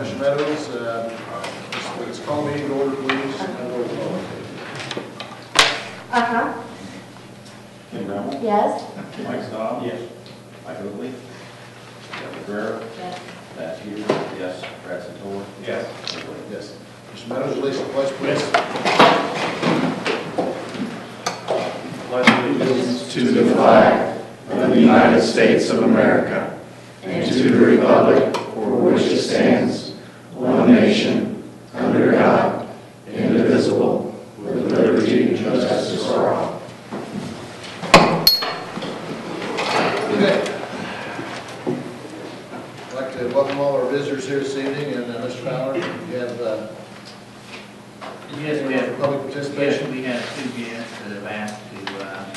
Mr. Meadows. Let's call meeting to order, please. Kim Brown? Yes. Mike Staub? Yes. Mike Oakley? Deborah Guerrero? Yes. Pat Hughes? Yes. Brad Santor? Yes. Yes. Mr. Meadows, release the pledge, please. Pledge allegiance to the flag of the United States of America and to the republic for which it stands, one nation, under God, indivisible, with liberty and justice for all. Okay. I'd like to welcome all our visitors here this evening, and Mr. Fowler, you have Yes, we have public participation. We have two guests that have asked to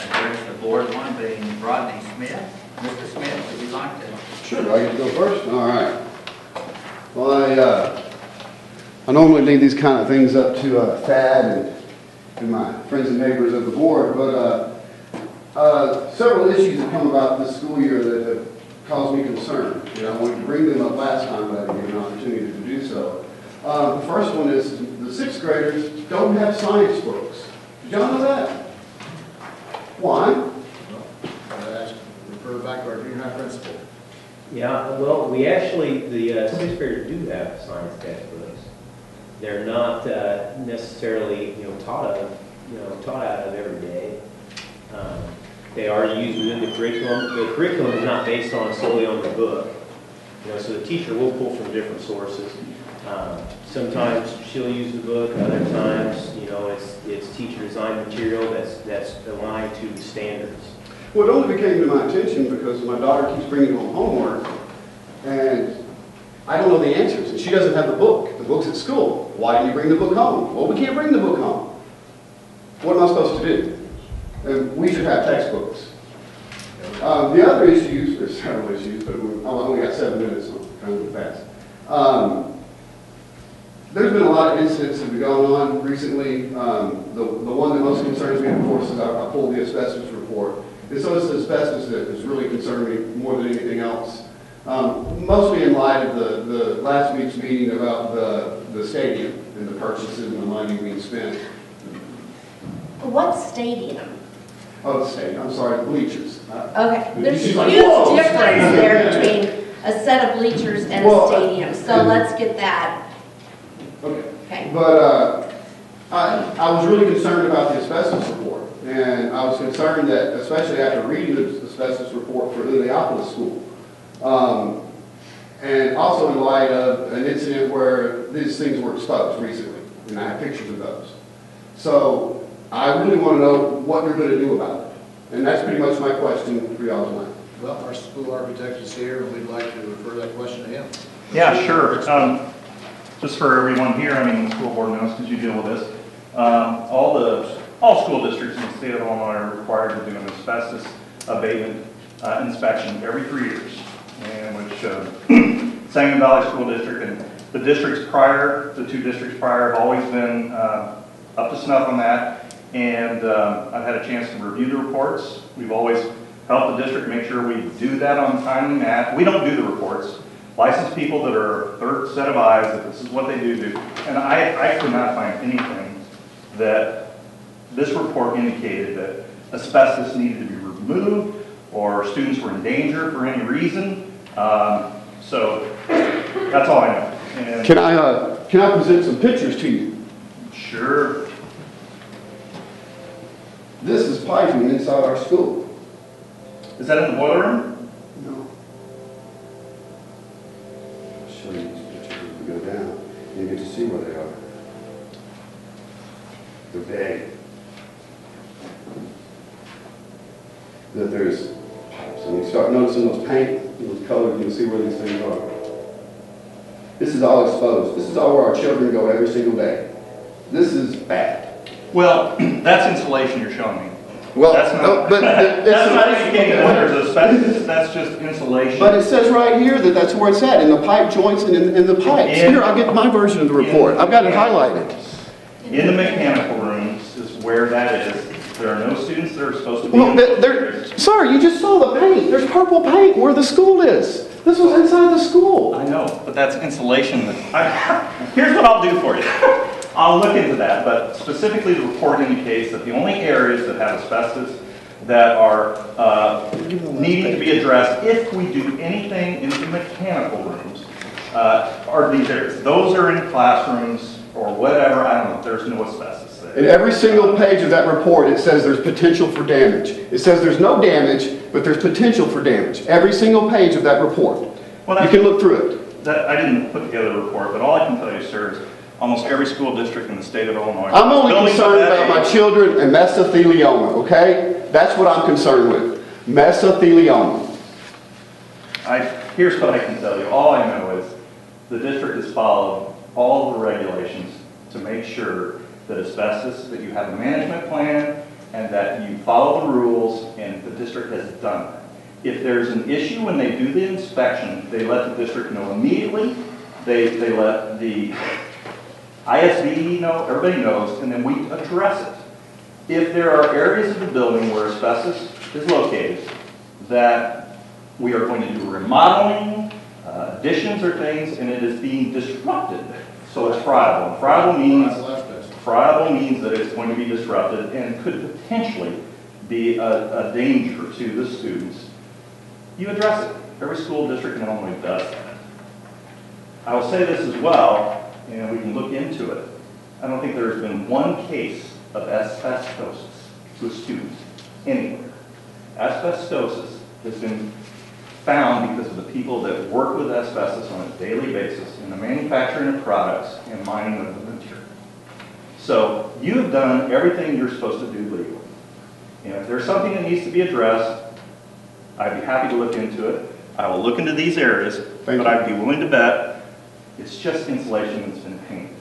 address the board, one being Rodney Smith. Mr. Smith, would you like to? Sure, I get to go first? All right. Well, I normally leave these kind of things up to Thad and my friends and neighbors of the board, but several issues have come about this school year that have caused me concern. I wanted to bring them up last time, but I didn't get an opportunity to do so. The first one is the sixth graders don't have science books. Did y'all know that? Why? Refer back to our junior high principal. Yeah, well, we actually, the sixth graders do have science textbooks. They're not necessarily, taught out of every day. They are used within the curriculum. The curriculum is not based solely on the book. So the teacher will pull from different sources. Sometimes she'll use the book. Other times, it's teacher designed material that's aligned to standards. Well, it only became to my attention because my daughter keeps bringing home homework, and I don't know the answers, and she doesn't have the book. The book's at school. Why didn't you bring the book home? Well, we can't bring the book home. What am I supposed to do? And we should have textbooks. The other issues, there's several issues, but I've only got 7 minutes, so I'm trying to go fast. There's been a lot of incidents that have gone on recently. The one that most concerns me, of course, is I pulled the asbestos report. And so it's the asbestos that has really concerned me more than anything else. Mostly in light of the last week's meeting about the stadium and the purchases and the money being spent. What stadium? Oh, the stadium, I'm sorry, the bleachers. Okay, there's a She's huge like, "Whoa, difference stadium." there between a set of bleachers and a stadium, so let's get that. Okay. But I was really concerned about the asbestos report, and I was concerned that, especially after reading the asbestos report for Illiopolis School, and also in light of an incident where these things were exposed recently, and I have pictures of those. So I really want to know what you're going to do about it, and that's pretty much my question for y'all tonight. Well, our school architect is here, and we'd like to refer that question to him. Yeah, sure. Just for everyone here, the school board knows because you deal with this. All school districts in the state of Illinois are required to do an asbestos abatement inspection every 3 years, in which Sangamon Valley School District and the districts prior, the 2 districts prior, have always been up to snuff on that. And I've had a chance to review the reports. We've always helped the district make sure we do that on timely manner. We don't do the reports. Licensed people that are third set of eyes, that this is what they do. And I could not find anything that this report indicated that asbestos needed to be removed or students were in danger for any reason. So that's all I know. And Can I present some pictures to you? Sure. This is piping inside our school. Is that in the boiler room? No. I'll show you these pictures as we go down. You get to see where they are. They're big. That there's pipes, and you start noticing those paint, those colors, you can see where these things are. This is all exposed. This is all where our children go every single day. This is bad. Well, that's insulation you're showing me. Well, that's not, no, but that's not indicating that there's asbestos. That's just insulation. But it says right here that that's where it's at, in the pipe joints and in the pipes. Here, I'll get my version of the report. I've got it highlighted. In the mechanical rooms is where that is. There are no students that are supposed to be. Well, sir, you just saw the paint. There's purple paint where the school is. This was inside the school. I know, but that's insulation. Here's what I'll do for you. I'll look into that, but specifically the report indicates that the only areas that have asbestos that are needing to be addressed if we do anything in the mechanical rooms are these areas. Those are in classrooms or whatever, I don't know, there's no asbestos there. In every single page of that report, it says there's potential for damage. It says there's no damage, but there's potential for damage. Every single page of that report. Well, You can look through it. I didn't put together a report, but all I can tell you, sir, is almost every school district in the state of Illinois. I'm only buildings of concerned that about my age- children and mesothelioma, okay? That's what I'm concerned with. Mesothelioma. Here's what I can tell you. All I know is the district has followed all the regulations to make sure that asbestos, that you have a management plan and that you follow the rules, and the district has done that. If there's an issue when they do the inspection, they let the district know immediately. They let the ISD know, everybody knows, and then we address it. If there are areas of the building where asbestos is located that we are going to do remodeling, additions or things, and it is being disrupted, so it's friable. Friable means that it's going to be disrupted and could potentially be a danger to the students. You address it. Every school district in Illinois does that. I will say this as well, and we can look into it. I don't think there's been one case of asbestosis to a student anywhere. Asbestosis has been found because of the people that work with asbestos on a daily basis in the manufacturing of products and mining of the material. So you've done everything you're supposed to do legally. And if there's something that needs to be addressed, I'd be happy to look into it. I will look into these areas, but I'd be willing to bet it's just insulation that's been painted.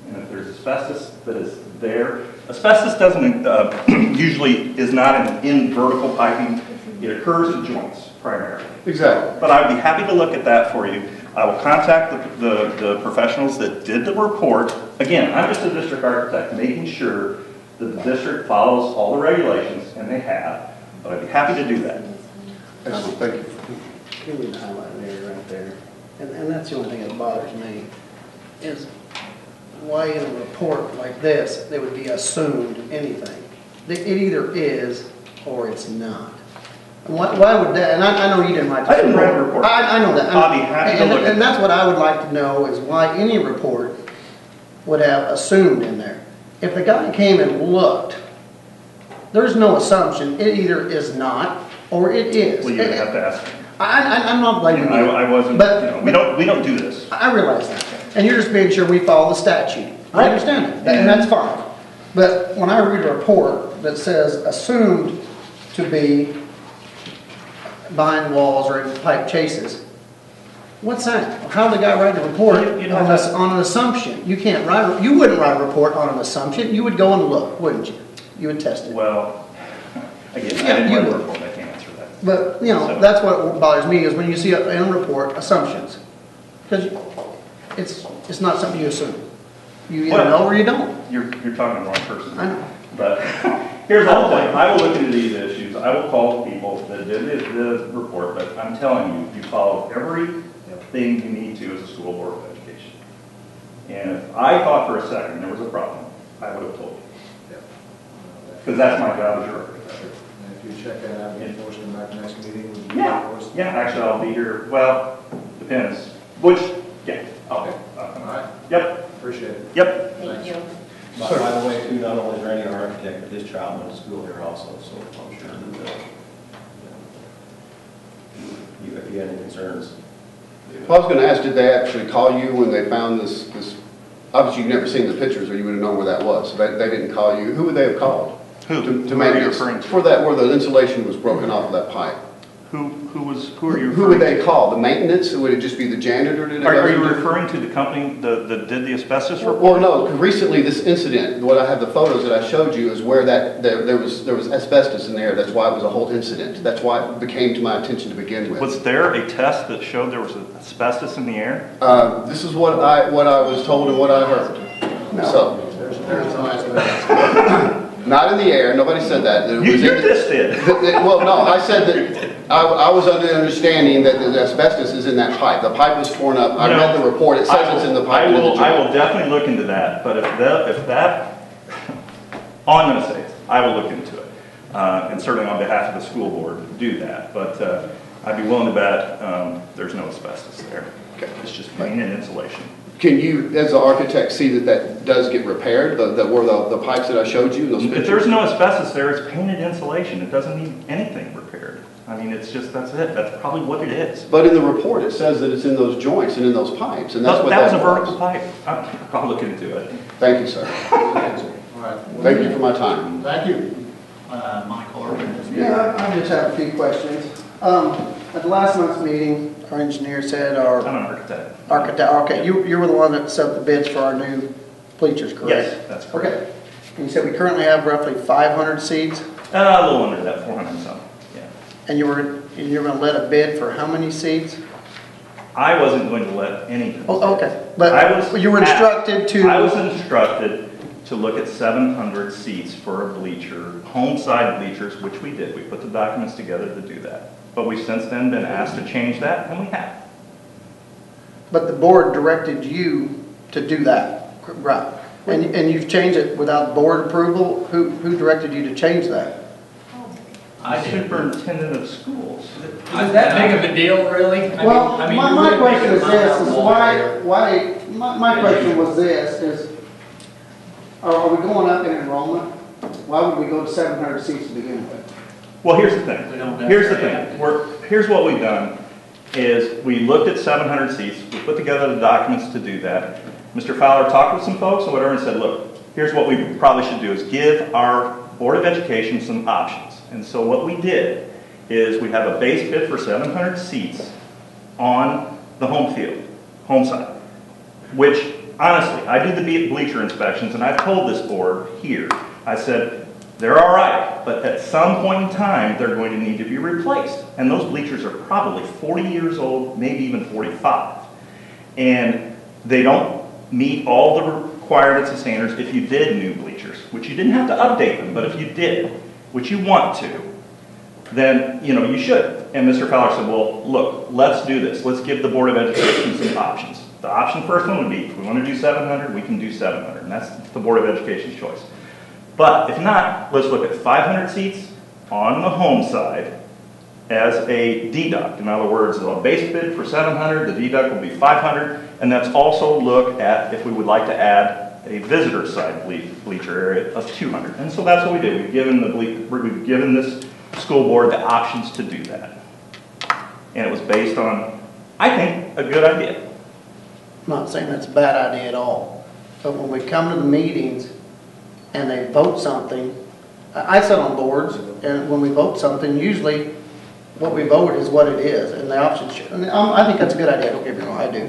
And if there's asbestos that is there, asbestos doesn't usually is not in vertical piping. It occurs in joints primarily. Exactly. But I'd be happy to look at that for you. I will contact the professionals that did the report. Again, I'm just a district architect, making sure that the district follows all the regulations, and they have. But I'd be happy to do that. Excellent, thank you. Give me the highlight area right there. And that's the only thing that bothers me, is why in a report like this, they would be assumed anything. It either is or it's not. And why would that, and I know you didn't write I didn't write a report. I know that. I'll be happy to look at And that's what I would like to know, is why any report would have assumed in there. If the guy came and looked, there's no assumption. It either is not or it is. Well, you would have to ask me. I'm not blaming you. I wasn't, But we don't do this. I realize that. And you're just being sure we follow the statute. I understand that, and that's fine. But when I read a report that says assumed to be behind walls or in pipe chases, what's that? How did the guy write a report on an assumption? You can't write, you wouldn't write a report on an assumption. You would go and look, wouldn't you? You would test it. Well, again, Yeah, I didn't you write a would. report. I can't answer that. But, you know, So- that's what bothers me, is when you see in a report, assumptions. Because it's not something you assume. You either Well- know or you don't. You're talking to the wrong person. I know. But here's the whole thing. I will look into these issues. I will call the people that did the report, but I'm telling you, you follow everything you need to as a school board of education. And if I thought for a second there was a problem, I would have told you. Because that's my job as your architect. And if you check that out, and force them back next meeting, would you Yeah, force them? yeah, actually I'll be here, well, depends. Which, yeah, Okay, all right, Yep, appreciate it. yep. Thank you. By the way, too, not only is Randy our architect, but his child went to school here also, so I'm sure that, if you had any concerns. Well, I was going to ask, did they actually call you when they found this, obviously you've never seen the pictures or you would have known where that was. So they didn't call you. Who would they have called? Who? To Who are you maintenance? referring to? For that, where the insulation was broken off of that pipe. Who are you referring to? Who would they call? The maintenance? Would it just be the janitor? Did it Are ever you do- referring to the company that did the asbestos report? Well, no, 'cause recently this incident, what I have the photos that I showed you is where there was asbestos in there. That's why it was a whole incident. That's why it became to my attention to begin with. Was there a test that showed there was asbestos in the air? This is what I was told and what I heard. So, There's no asbestos. Not in the air, nobody said that. It You was in the- just did. Well, no, I said that, I was under the understanding that the asbestos is in that pipe. The pipe was torn up. I read the report, it says it's in the pipe. I and in the will joint. definitely look into that, but if that, all I'm gonna say is, I will look into it. And certainly on behalf of the school board, do that. But I'd be willing to bet there's no asbestos there. Okay. It's just paint and insulation. Can you, as the architect, see that that does get repaired, where the pipes that I showed you, those If pictures? there's no asbestos there, it's painted insulation. It doesn't need anything repaired. I mean, it's just, that's it. That's probably what it is. But in the report, it says that it's in those joints and in those pipes, and that's what That was a was. vertical pipe. I'll look into it. Thank you, sir. All right. Thank you for my time. Thank you. Michael or Mr. Yeah, I just have a few questions. At the last month's meeting, our engineer said, I'm our an architect. architect, okay, you were the one that set the bids for our new bleachers, correct? Yes, that's correct. Okay. And you said we currently have roughly 500 seats, A little under that, 400 something, yeah. and you're gonna let a bid for how many seats? I wasn't going to let any. Oh, okay, I was but you were instructed to. I was instructed to look at 700 seats for a bleacher, home side bleachers, which we did. We put the documents together to do that. But we've since then been asked to change that, and we have. But the board directed you to do that, right? And you've changed it without board approval? Who directed you to change that? I did. Superintendent of schools. Is that big of a deal, really? Well, I mean, my we're question making is a this, is mountain my question was this, is, are we going up in enrollment? Why would we go to 700 seats to begin with? Well, here's the thing. We don't Here's the necessarily thing. Here's what we've done, is we looked at 700 seats, we put together the documents to do that. Mr. Fowler talked with some folks and whatever and said, look, here's what we probably should do, is give our Board of Education some options. And so what we did is we have a base bid for 700 seats on the home field, home side, which honestly, I do the bleacher inspections and I've told this board here, I said, they're all right, but at some point in time, they're going to need to be replaced. And those bleachers are probably 40 years old, maybe even 45. And they don't meet all the requirements and standards if you did new bleachers, which you didn't have to update them, but if you did, which you want to, then, you should. And Mr. Fowler said, well, look, let's do this. Let's give the Board of Education some options. The option first one would be, if we want to do 700, we can do 700, and that's the Board of Education's choice. But if not, let's look at 500 seats on the home side as a deduct. In other words, a base bid for 700, the deduct will be 500, and let's also look at if we would like to add a visitor side bleacher area of 200. And so that's what we did. We've given this school board the options to do that. And it was based on, I think, a good idea. I'm not saying that's a bad idea at all, but when we come to the meetings and they vote something, I sit on boards, and when we vote something, usually what we vote is what it is, and the options should, and I think that's a good idea, don't get me wrong, I do.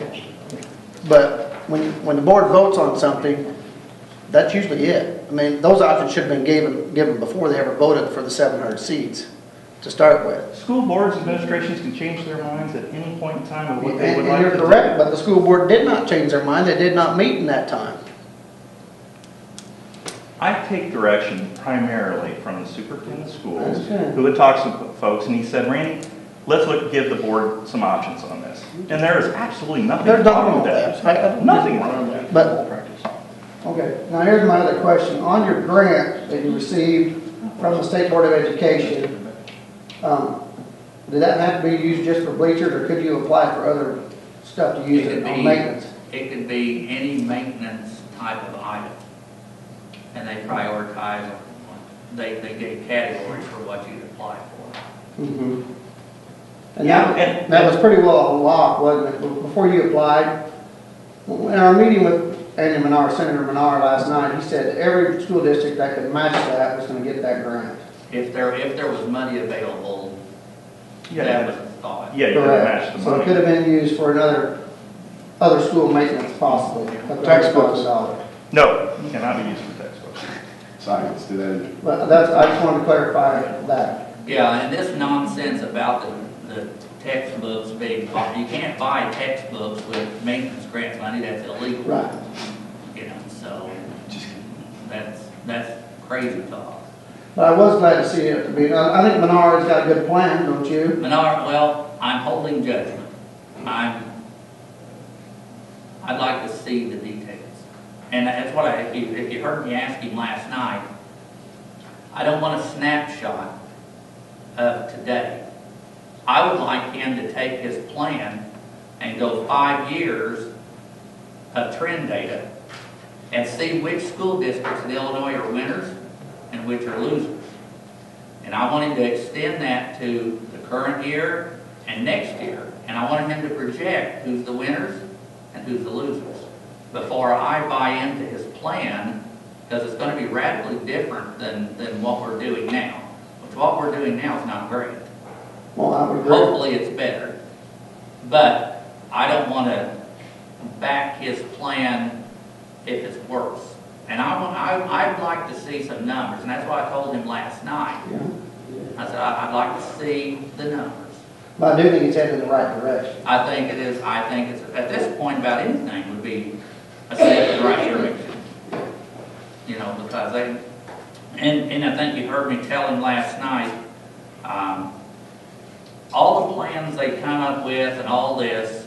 But when the board votes on something, that's usually it. I mean, those options should have been given before they ever voted for the 700 seats to start with. School boards, administrations can change their minds at any point in time of what they And would like to do. you're correct, but the school board did not change their mind, they did not meet in that time. I take direction primarily from the superintendent of schools, Understand. who had talked to folks, and he said, Randy, let's give the board some options on this. And there is absolutely nothing There's nothing wrong wrong with with that. that. Nothing wrong with that. But, okay, now here's my other question. On your grant that you received from the State Board of Education, did that have to be used just for bleachers, or could you apply for other stuff to use it on maintenance? It could be any maintenance type of item. And they prioritize, they gave categories for what you'd apply for. Mm-hmm. And Yeah, that was pretty well a lock, wasn't it? Before you applied, in our meeting with Andy Menard, Senator Menard last night, he said every school district that could match that was going to get that grant. If there was money available, Yeah. that was the thought. Yeah, you can match the So it money. could have been used for other school maintenance possibly. up to Textbooks. $100,000. No, cannot be used for textbooks. Science, do that. But I just wanted to clarify that. Yeah, and this nonsense about the textbooks being bought, you can't buy textbooks with maintenance grant money, that's illegal. Right. So that's crazy talk. But I was glad to see it. I think Menard's got a good plan, don't you? Menard, well, I'm holding judgment. I'd like to see the details. And that's what if you heard me ask him last night, I don't want a snapshot of today. I would like him to take his plan and go 5 years of trend data and see which school districts in Illinois are winners and which are losers. And I want him to extend that to the current year and next year. And I want him to project who's the winners and who's the losers before I buy into his plan, because it's going to be radically different than what we're doing now. Which what we're doing now is not great. Well, I would agree. Hopefully it's better. But I don't want to back his plan if it's worse. And I'd like to see some numbers, and that's what I told him last night. Yeah. I said, I'd like to see the numbers. But I do think it's headed in the right direction. I think it is, at this point, about anything would be a step in the right direction. You know, because and I think you heard me tell him last night, all the plans they come up with and all this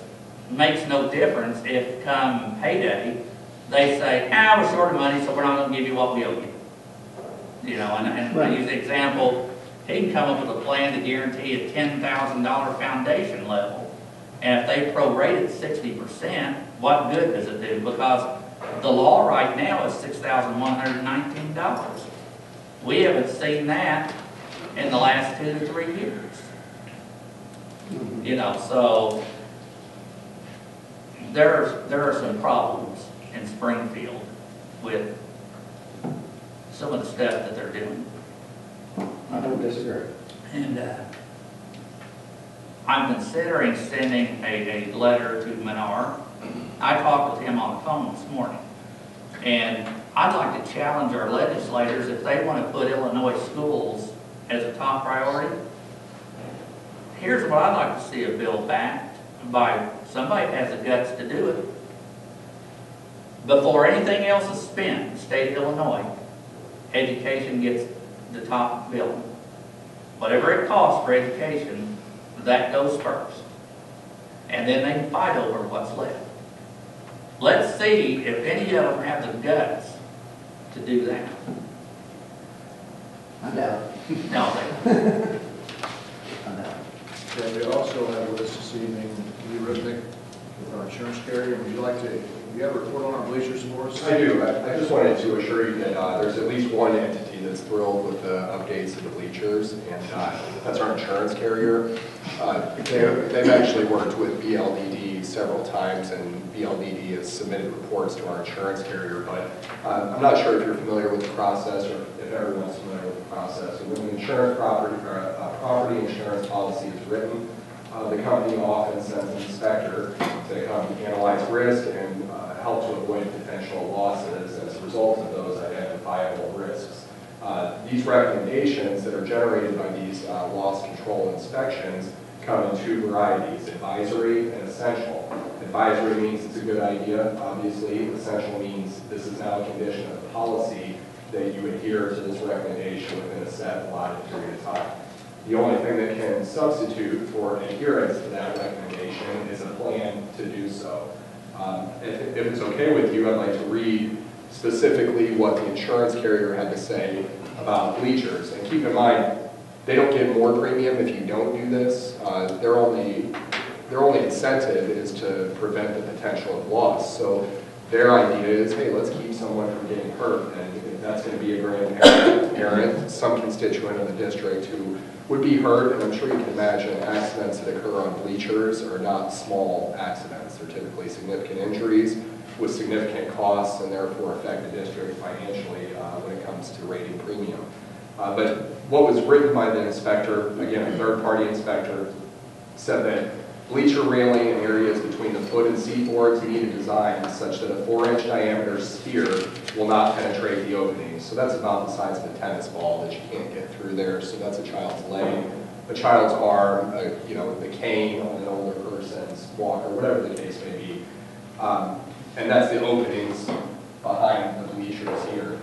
makes no difference if come payday, they say, we're short of money, so we're not going to give you what we owe you. You know, and Right. I use the example, he can come up with a plan to guarantee a $10,000 foundation level. And if they prorate it 60%, what good does it do? Because the law right now is $6,119. We haven't seen that in the last 2 to 3 years. You know, so there are some problems in Springfield with some of the stuff that they're doing. I don't disagree. And I'm considering sending a letter to Menard. I talked with him on the phone this morning. And I'd like to challenge our legislators, if they want to put Illinois schools as a top priority, here's what I'd like to see a bill backed by somebody that has the guts to do it. Before anything else is spent in the state of Illinois, education gets the top bill. Whatever it costs for education, that goes first. And then they can fight over what's left. Let's see if any of them have the guts to do that. I doubt it. No, they I doubt it. Okay, we also have with us this evening Lee Ripnick with our insurance carrier. Would you like to, you have a report on our bleachers for us? I do. I just wanted to assure you that there's at least one entity that's thrilled with the updates to the bleachers, and that's our insurance carrier. They've actually worked with BLDD several times, and BLDD has submitted reports to our insurance carrier, but I'm not sure if you're familiar with the process or if everyone's familiar with the process. So when an insurance property insurance policy is written, the company often sends an inspector to come analyze risk and help to avoid potential losses as a result of those identifiable risks. These recommendations that are generated by these loss control inspections come in two varieties, advisory and essential. Advisory means it's a good idea, obviously. Essential means this is now a condition of the policy that you adhere to this recommendation within a set allotted period of time. The only thing that can substitute for adherence to that recommendation is a plan to do so. If it's okay with you, I'd like to read specifically what the insurance carrier had to say about bleachers. And keep in mind, they don't get more premium if you don't do this. Their only incentive is to prevent the potential of loss. So their idea is, hey, let's keep someone from getting hurt. And if that's going to be a grandparent, parent, some constituent of the district who would be hurt, and I'm sure you can imagine accidents that occur on bleachers are not small accidents. They're typically significant injuries with significant costs and therefore affect the district financially when it comes to rating premium. But what was written by the inspector, again, a third-party inspector, said that bleacher railing in areas between the foot and seat boards need a design such that a 4-inch diameter sphere will not penetrate the openings. So that's about the size of a tennis ball that you can't get through there. So that's a child's leg, a child's arm, the cane on an older person's walker, whatever the case may be. And that's the openings behind the bleachers here.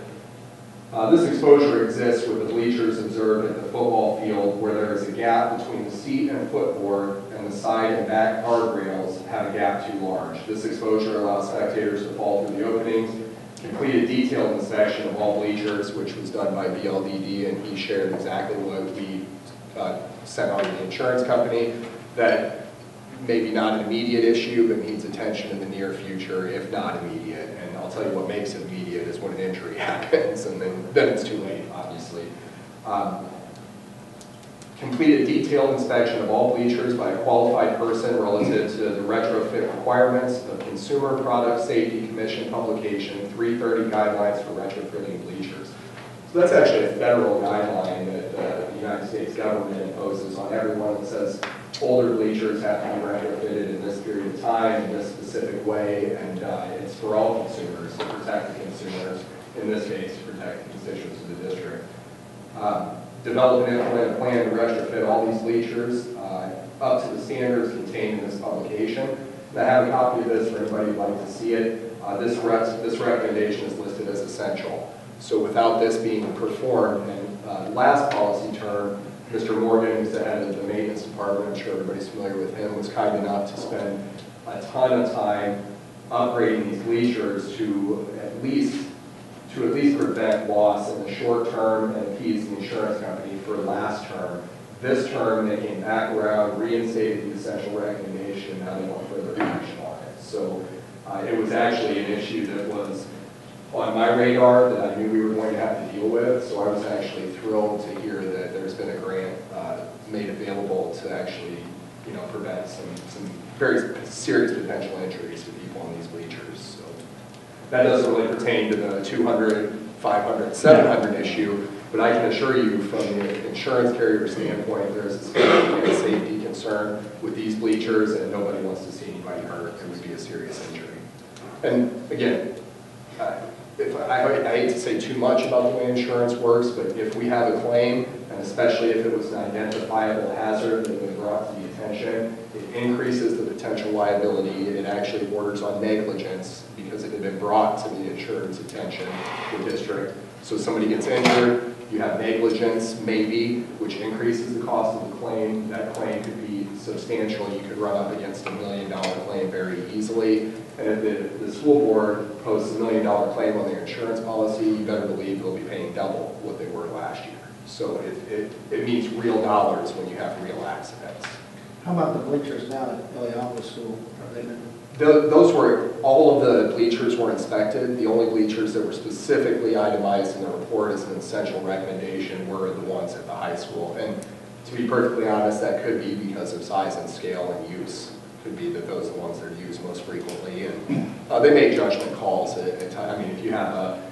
This exposure exists with the bleachers observed at the football field where there is a gap between the seat and footboard and the side and back guardrails have a gap too large. This exposure allows spectators to fall through the openings. Complete a detailed inspection of all bleachers, which was done by BLDD, and he shared exactly what we sent on to the insurance company, that maybe not an immediate issue, but needs attention in the near future, if not immediate. And I'll tell you what makes it immediate is when an injury happens, and then it's too late, obviously. Complete a detailed inspection of all bleachers by a qualified person relative to the retrofit requirements of Consumer Product Safety Commission publication 330 guidelines for retrofitting bleachers. So that's actually a federal guideline that the United States government imposes on everyone that says older bleachers have to be retrofitted in this period of time, in this specific way, and it's for all consumers, to protect the consumers, in this case, to protect the constituents of the district. Develop and implement a plan to retrofit all these bleachers up to the standards contained in this publication. And I have a copy of this for anybody who'd like to see it. This recommendation is listed as essential. So without this being performed, and last policy term, Mr. Morgan, who's the head of the maintenance department, I'm sure everybody's familiar with him, was kind enough to spend a ton of time upgrading these bleachers to at least prevent loss in the short term and appease the insurance company for last term. This term, they came back around, reinstated the essential recommendation, and now they want further action on it. So it was actually an issue that was on my radar that I knew we were going to have to deal with. So I was actually thrilled to hear that there's been a grant made available to actually, prevent some very serious potential injuries to people on these bleachers. So that doesn't really pertain to the 200, 500, 700 issue, but I can assure you from the insurance carrier standpoint, there's a significant safety concern with these bleachers, and nobody wants to see anybody hurt. It would be a serious injury. And again, I hate to say too much about the way insurance works, but if we have a claim, and especially if it was an identifiable hazard that had been brought to the attention, it increases the potential liability. It actually borders on negligence because it had been brought to the insurance attention, the district. So somebody gets injured, you have negligence, maybe, which increases the cost of the claim. That claim could be substantial. You could run up against $1 million claim very easily. And if the school board posts $1 million claim on their insurance policy, you better believe they'll be paying double what they were last year. So it means real dollars when you have real accidents. How about the bleachers now at Elialva School? Are they been? Those were, all of the bleachers were inspected. The only bleachers that were specifically itemized in the report as an essential recommendation were the ones at the high school. And to be perfectly honest, that could be because of size and scale and use. Could be that those are the ones that are used most frequently. And they make judgment calls at times. I mean, if you have a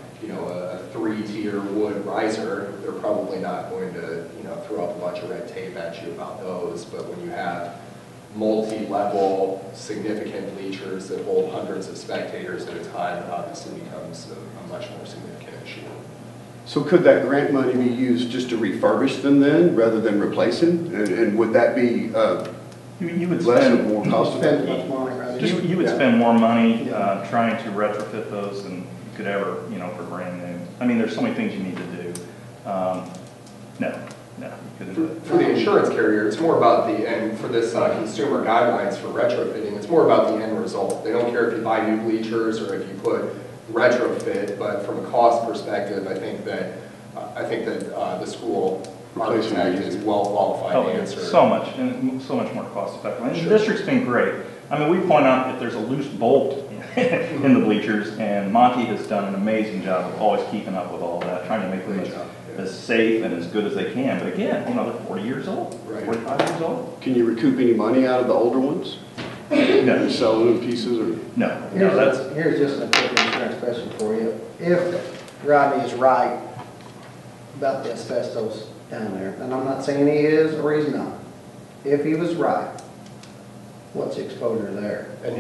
3-tier wood riser, they're probably not going to, throw up a bunch of red tape at you about those. But when you have multi-level, significant bleachers that hold hundreds of spectators at a time, it obviously becomes a much more significant issue. So could that grant money be used just to refurbish them then, rather than replace them? And would that be You would less or spend, more cost Spend effective? much money, right? you would spend more money trying to retrofit those than you could ever, for brand new. I mean, there's so many things you need to do. No, you couldn't do it. For the insurance carrier, it's more about and for this consumer guidelines for retrofitting, it's more about the end result. They don't care if you buy new bleachers or if you put retrofit, but from a cost perspective, I think that the school architect is well qualified to answer. So much more cost effective. And the district's been great. I mean, we point out if there's a loose bolt in the bleachers, and Monty has done an amazing job of always keeping up with all that, trying to make them as safe and as good as they can. But again, they're 40 years old, 45 years old. Can you recoup any money out of the older ones? No. And sell them in pieces or? No. Here's just a quick insurance question for you. If Rodney is right about the asbestos down there, and I'm not saying he is or he's not, if he was right, what's the exposure there? And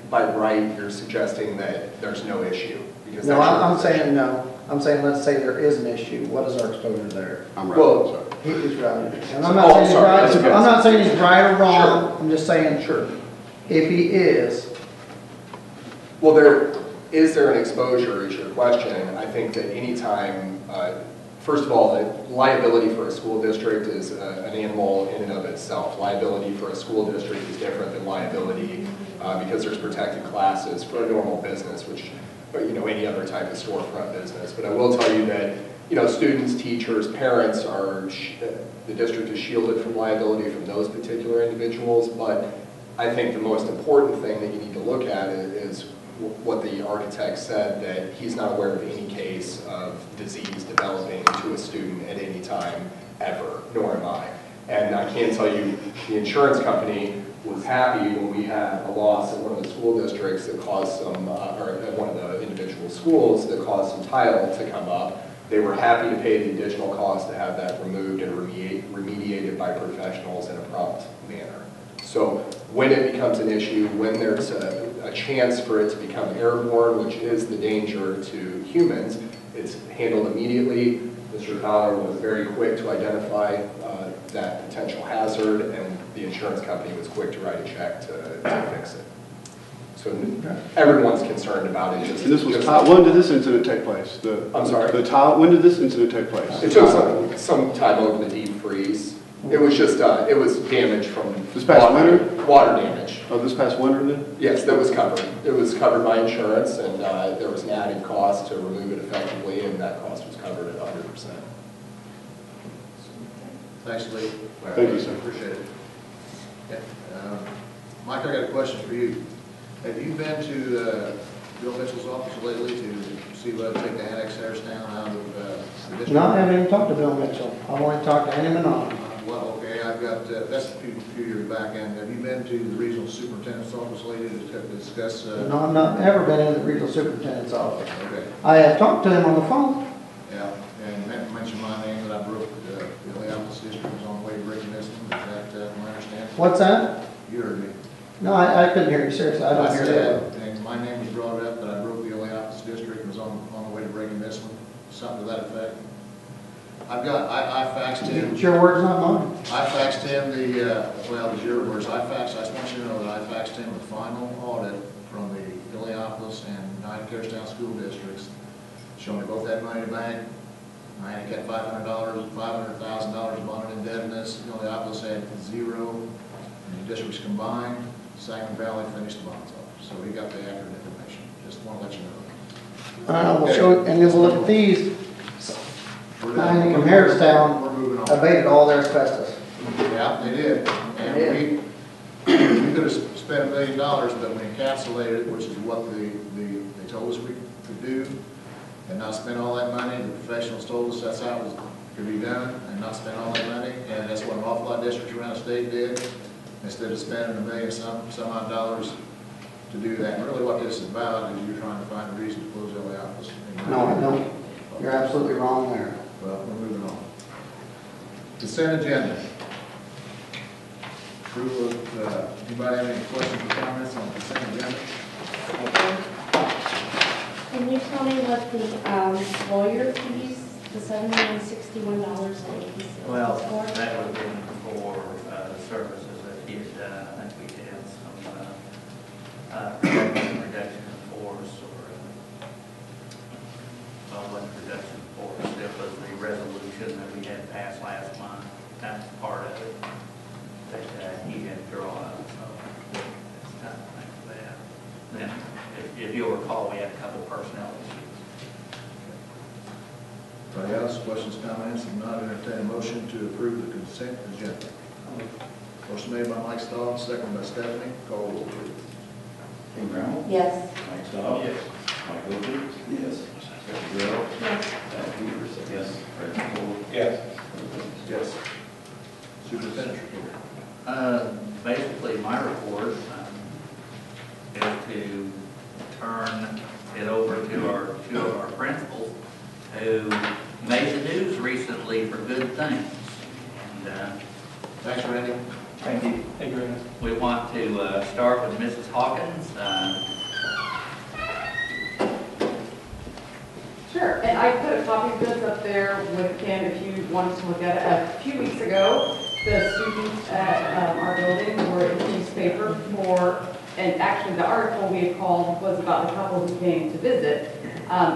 by right, you're suggesting that there's no issue? Because No, I'm saying no. I'm saying let's say there is an issue. What is our exposure there? I'm right. Well, sorry. He is right. And I'm not saying he's right. That's okay. I'm not saying he's right or wrong. Sure. I'm just saying Sure. if he is, Well, is there an exposure is your question. I think that anytime, first of all, the liability for a school district is an animal in and of itself. Liability for a school district is different than liability because there's protected classes for a normal business, which, any other type of storefront business. But I will tell you that, students, teachers, parents the district is shielded from liability from those particular individuals. But I think the most important thing that you need to look at is what the architect said, that he's not aware of any case of disease developing to a student at any time ever, nor am I. And I can tell you, the insurance company was happy when we had a loss in one of the school districts that caused some, or at one of the individual schools that caused some tile to come up. They were happy to pay the additional cost to have that removed and remediated by professionals in a prompt manner. So when it becomes an issue, when there's a chance for it to become airborne, which is the danger to humans, it's handled immediately. Mr. Fowler was very quick to identify that potential hazard, and the insurance company was quick to write a check to fix it. So everyone's concerned about it. And this was when did this incident take place? I'm sorry? The tile, when did this incident take place? It took some time over the deep freeze. It was just, it was damage from this past winter? Water damage. Oh, this past winter then? Yes, that was covered. It was covered by insurance, and there was an added cost to remove it effectively, and that cost was covered at 100%. Thanks, Lee. Thank you, sir. Appreciate it. Yeah. Mike, I got a question for you. Have you been to Bill Mitchell's office lately to see whether to take the annex Harristown out of the district? No, I haven't even talked to Bill Mitchell. I want to talk to Andy Manon. Well, okay, I've got, that's a few years back, and have you been to the regional superintendent's office lately to discuss? No, I've not ever been in the regional superintendent's office. Okay. I have talked to him on the phone. Yeah, and mentioned my name, that I broke the Leopolis district was on the way to breaking this one. Is that my understanding? What's that? You heard me. No, I couldn't hear you, seriously. I don't hear that. said, and my name was brought up, that I broke the Leopolis district and was on the way to breaking this one, something to that effect. I faxed him. It's your words, not mine. I faxed him well, it's your words. I just want you to know that I faxed him the final audit from the Illiopolis and 9 Carristown school districts, showing they both had money in the bank. I had kept $500,000 of bonded indebtedness. Illiopolis had zero, and the districts combined. Sangamon Valley finished the bonds off, so he got the accurate information. Just want to let you know. We'll show, and then we'll look at these. Mining and Harristown abated all their asbestos. Yeah, they did. And we could have spent $1 million, but we encapsulated it, which is what they told us we could do, and not spend all that money. The professionals told us that's how it could be done, and not spend all that money. And that's what an awful lot of districts around the state did. Instead of spending $1 million some odd dollars to do that. And really what this is about is you're trying to find a reason to close LA office. No, I don't. You're absolutely wrong there. Well, we're moving on. Consent agenda. Approval of, anybody have any questions or comments on the consent agenda? Can you tell me what the lawyer fees, the $761.80 Well, for? that would have been for the services that he had done. I think we had some reduction in force or, what reduction in force. It was the resolution that we had passed last month. That's part of it that he had drawn up. So that's kind of thing for that. Then, if you'll recall, we had a couple personnel issues. Anybody else, questions, comments? If not, entertain a motion to approve the consent agenda. Motion made by Mike Stahl, second by Stephanie. Call roll, please. King Brown? Yes. Mike Stahl? Yes. Mike Wilkins? Yes. Stephanie Guerrero? Yes. Pat Peters? Yes. Fred Cole? Yes. Yes. Superintendent's report. Basically, my report is to turn it over to our two of our principals who made the news recently for good things. And Thanks, Randy. thank you. Thank you, Randy. We want to start with Mrs. Hawkins. Sure, and I put a copy of this up there with Ken if you wanted to look at it. A few weeks ago, the students at our building were in newspaper for and actually the article we had called was about the couple who came to visit.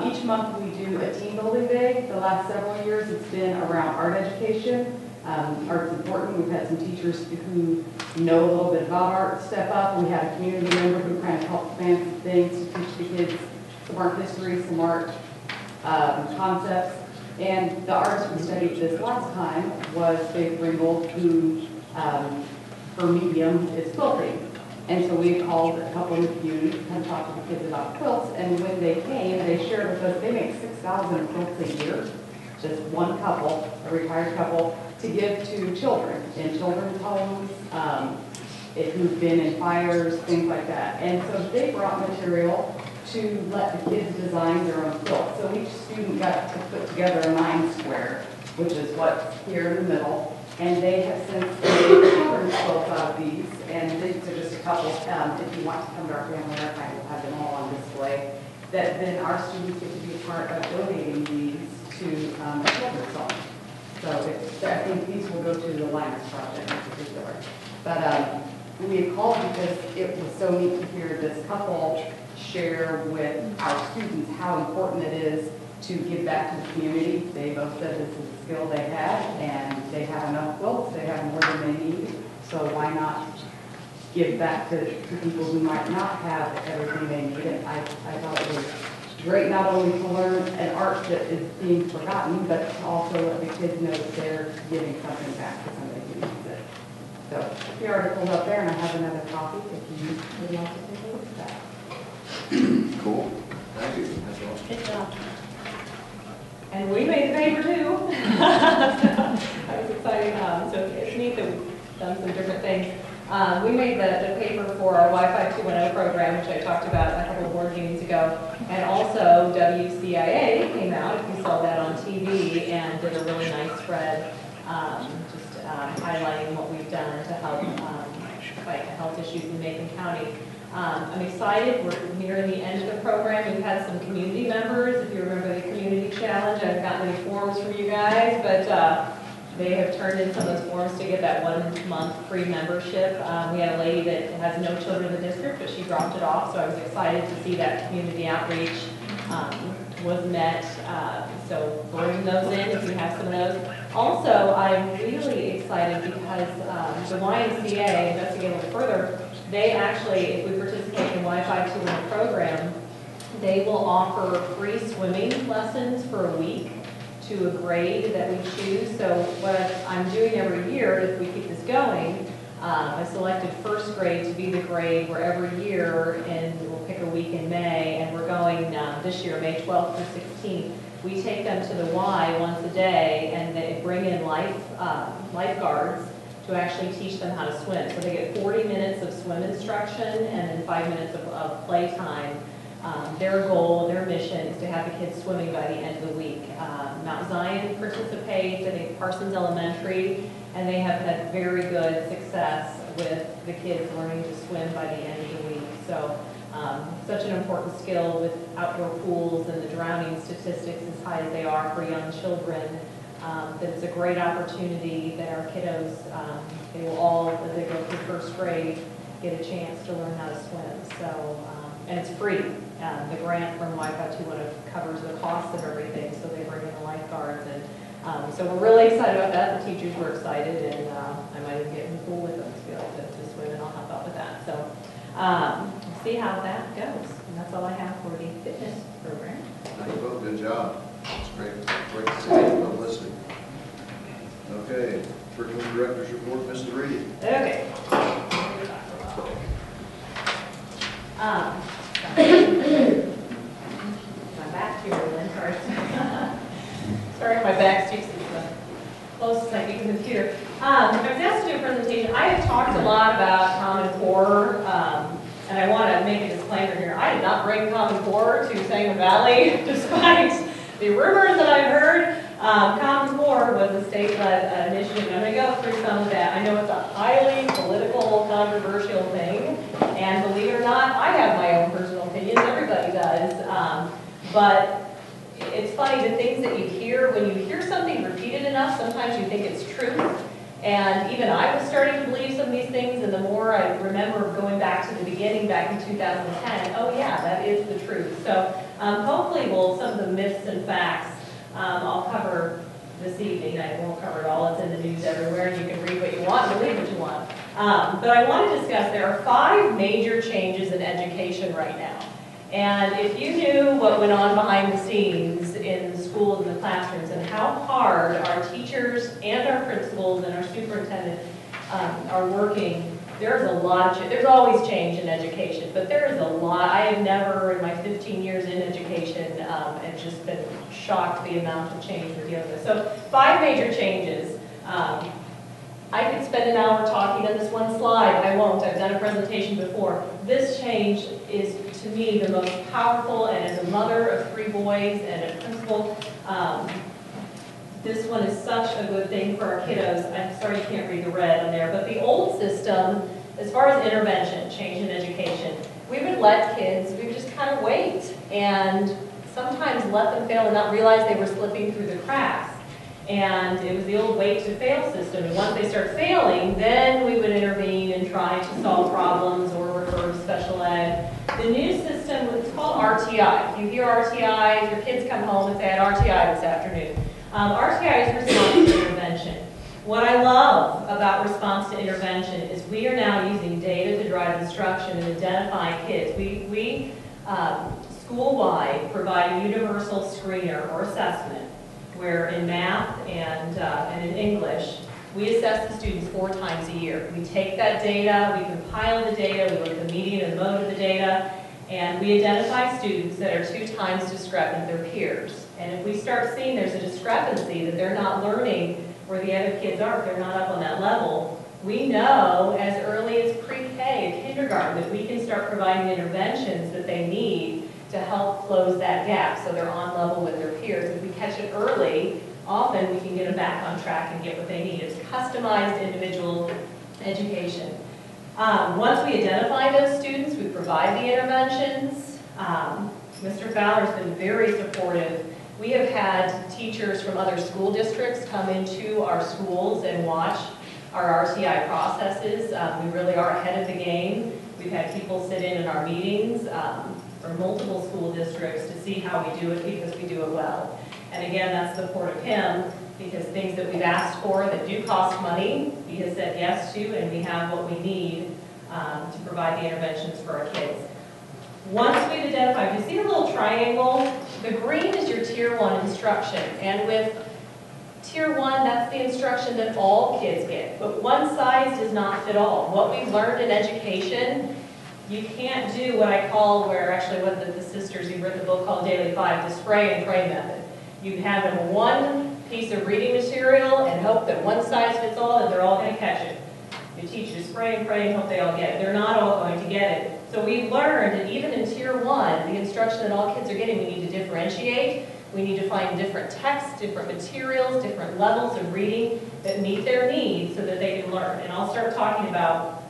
Each month we do a team building day. The last several years it's been around art education. Art's important. We've had some teachers who know a little bit about art step up. We had a community member who kind of helped plan some things to teach the kids some art history, some art concepts. And the artist we studied this last time was Dave Ringgold, who her medium is quilting. And so we called a couple in the community to come talk to the kids about quilts. And when they came, they shared with us they make 6,000 quilts a year, just one couple, a retired couple, to give to children in children's homes, who've been in fires, things like that. And so they brought material to let the kids design their own quilt. So each student got to put together a 9 square, which is what's here in the middle. And they have since made children's quilts out of these. And these are just a couple, if you want to come to our family archive, we'll have them all on display. That then our students get to be a part of donating these to the children's home. So I think these will go to the Linus Project in particular. But we had called because it was so neat to hear this couple share with our students how important it is to give back to the community. They both said this is a skill they have, and they have enough quilts, they have more than they need, so why not give back to people who might not have everything they need? And I thought it was great not only to learn an art that is being forgotten, but to also let the kids know that they're giving something back to somebody who needs it. So the article's up there, and I have another copy if you would like to take a look at that. Cool. Thank you. That's awesome. Good job. And we made the paper too. So that was exciting. So it's neat that we've done some different things. We made the paper for our Wi-Fi 2.0 program, which I talked about a couple of board meetings ago. And also WCIA came out, if you saw that on TV, and did a really nice spread highlighting what we've done to help fight health issues in Macon County. I'm excited. We're nearing the end of the program. We've had some community members. If you remember the community challenge, I've gotten any forms from you guys, but they have turned in some of those forms to get that 1 month free membership. We had a lady that has no children in the district, but she dropped it off, so I was excited to see that community outreach was met. So bring those in if you have some of those. Also, I'm really excited because the YMCA, investigating a little further, they actually, if we participate in Wi-Fi 2.0 program, they will offer free swimming lessons for a week to a grade that we choose. So what I'm doing every year, if we keep this going, I selected first grade to be the grade where every year, and we'll pick a week in May, and we're going this year, May 12th through 16th. We take them to the Y once a day, and they bring in lifeguards to actually teach them how to swim. So they get 40 minutes of swim instruction and then 5 minutes of play time. Their goal, their mission is to have the kids swimming by the end of the week. Mount Zion participates, I think Parsons Elementary, and they have had very good success with the kids learning to swim by the end of the week. So such an important skill with outdoor pools and the drowning statistics as high as they are for young children. That it's a great opportunity that our kiddos, they will all, as they go through first grade, get a chance to learn how to swim. So, and it's free. The grant from Wi-Fi 2.0 covers the cost of everything, so they bring in the lifeguards. And so we're really excited about that. The teachers were excited, and I might even get in the pool with them to be able to swim, and I'll help out with that. So we'll see how that goes. And that's all I have for the fitness program. Thank you both. Good job. It's great to see the publicity. Okay, curriculum director's report, Mr. Reed. Okay. My back here, Lynn, first. Sorry, my back's too closest I can to the computer. I was asked to do a presentation. I have talked a lot about Common Core, and I want to make a disclaimer here. I did not bring Common Core to Sangamon Valley, despite the rumors that I've heard. Common Core was a state-led initiative, and I'm going to go through some of that. I know it's a highly political, controversial thing, and believe it or not, I have my own personal opinions. Everybody does. But it's funny, the things that you hear, when you hear something repeated enough, sometimes you think it's truth. And even I was starting to believe some of these things, and the more I remember going back to the beginning, back in 2010, oh yeah, that is the truth. So hopefully some of the myths and facts I'll cover this evening. I won't cover it all, it's in the news everywhere, and you can read what you want and believe what you want. But I want to discuss, there are 5 major changes in education right now. And if you knew what went on behind the scenes in the schools and the classrooms and how hard our teachers and our principals and our superintendent are working, there's a lot of, there's always change in education, but there is a lot. I have never in my 15 years in education and just been shocked the amount of change we're dealing with. So 5 major changes. I could spend an hour talking on this one slide. I won't. I've done a presentation before. This change is, to me, the most powerful, and as a mother of 3 boys and a principal, this one is such a good thing for our kiddos. I'm sorry you can't read the red on there, but the old system, as far as intervention, change in education, we would let kids, we would just kind of wait and sometimes let them fail and not realize they were slipping through the cracks. And it was the old wait to fail system. And once they start failing, then we would intervene and try to solve problems or refer to special ed. The new system, it's called RTI. If you hear RTI, if your kids come home and say, I had RTI this afternoon. RTI is response to intervention. What I love about response to intervention is we are now using data to drive instruction and identify kids. We school-wide provide a universal screener or assessment where in math and in English, we assess the students 4 times a year. We take that data, we compile the data, we look at the median and mode of the data, and we identify students that are 2 times discrepant their peers. And if we start seeing there's a discrepancy, that they're not learning where the other kids are, if they're not up on that level, we know as early as pre-K and kindergarten that we can start providing interventions that they need to help close that gap so they're on level with their peers. If we catch it early, often we can get them back on track and get what they need. It's customized individual education. Once we identify those students, we provide the interventions. Mr. Fowler's been very supportive. We have had teachers from other school districts come into our schools and watch our RTI processes. We really are ahead of the game. We've had people sit in our meetings for multiple school districts to see how we do it because we do it well. And again, that's the support of him because things that we've asked for that do cost money, he has said yes to, and we have what we need to provide the interventions for our kids. Once we've identified, you see a little triangle? The green is your Tier 1 instruction, and with Tier 1, that's the instruction that all kids get, but one size does not fit all. What we've learned in education, you can't do what I call, what the sisters who wrote the book called Daily 5, the spray and pray method. You hand them one piece of reading material and hope that one size fits all, that they're all going to catch it. You teach you to spray and pray and hope they all get it. They're not all going to get it. So we've learned that even in Tier 1, the instruction that all kids are getting, we need to differentiate. We need to find different texts, different materials, different levels of reading that meet their needs so that they can learn. And I'll start talking about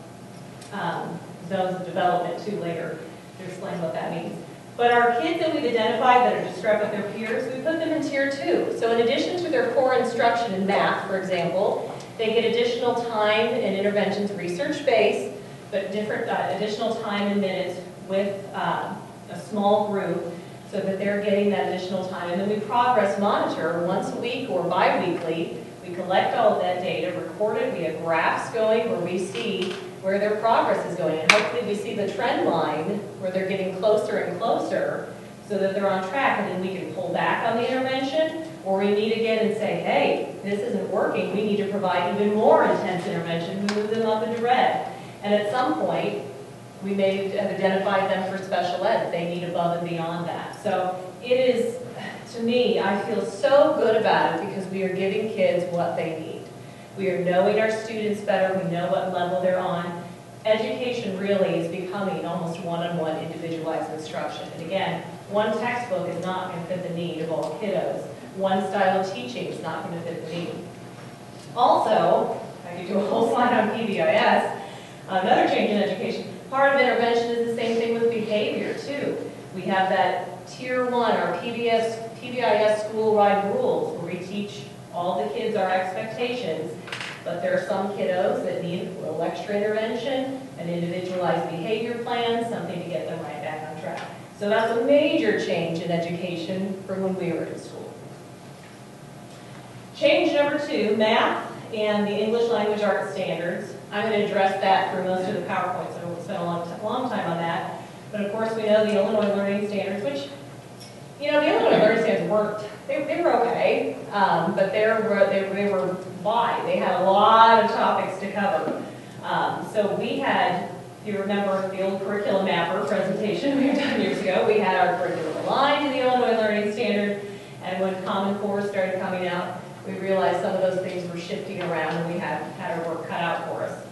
zones of development too later to explain what that means. But our kids that we've identified that are discrepant with their peers, we put them in Tier 2. So in addition to their core instruction in math, for example, they get additional time and interventions research-based, but different additional time and minutes with a small group so that they're getting that additional time. And then we progress monitor once a week or bi-weekly. We collect all of that data, record it. We have graphs going where we see where their progress is going. And hopefully we see the trend line where they're getting closer and closer so that they're on track. And then we can pull back on the intervention, or we meet again and say, hey, this isn't working. We need to provide even more intense intervention. We move them up into red. And at some point, we may have identified them for special ed. They need above and beyond that. So it is, to me, I feel so good about it because we are giving kids what they need. We are knowing our students better. We know what level they're on. Education really is becoming almost one-on-one individualized instruction. And again, one textbook is not going to fit the need of all kiddos. One style of teaching is not going to fit the need. Also, I could do a whole slide on PBIS. Another change in education. Part of intervention is the same thing with behavior, too. We have that Tier 1, our PBIS school-wide rules, where we teach all the kids our expectations. But there are some kiddos that need a little extra intervention, an individualized behavior plan, something to get them right back on track. So that's a major change in education from when we were in school. Change number 2, math and the English language arts standards. I'm going to address that through most of the PowerPoints. I won't spend a long time on that. But of course, we know the Illinois Learning Standards, which, the Illinois Learning Standards weren't, they were okay, but they were wide. They had a lot of topics to cover. So we had, if you remember the old curriculum mapper presentation we had done years ago, we had our curriculum aligned to the Illinois Learning Standard, and when Common Core started coming out, we realized some of those things were shifting around and we had our work cut out for us.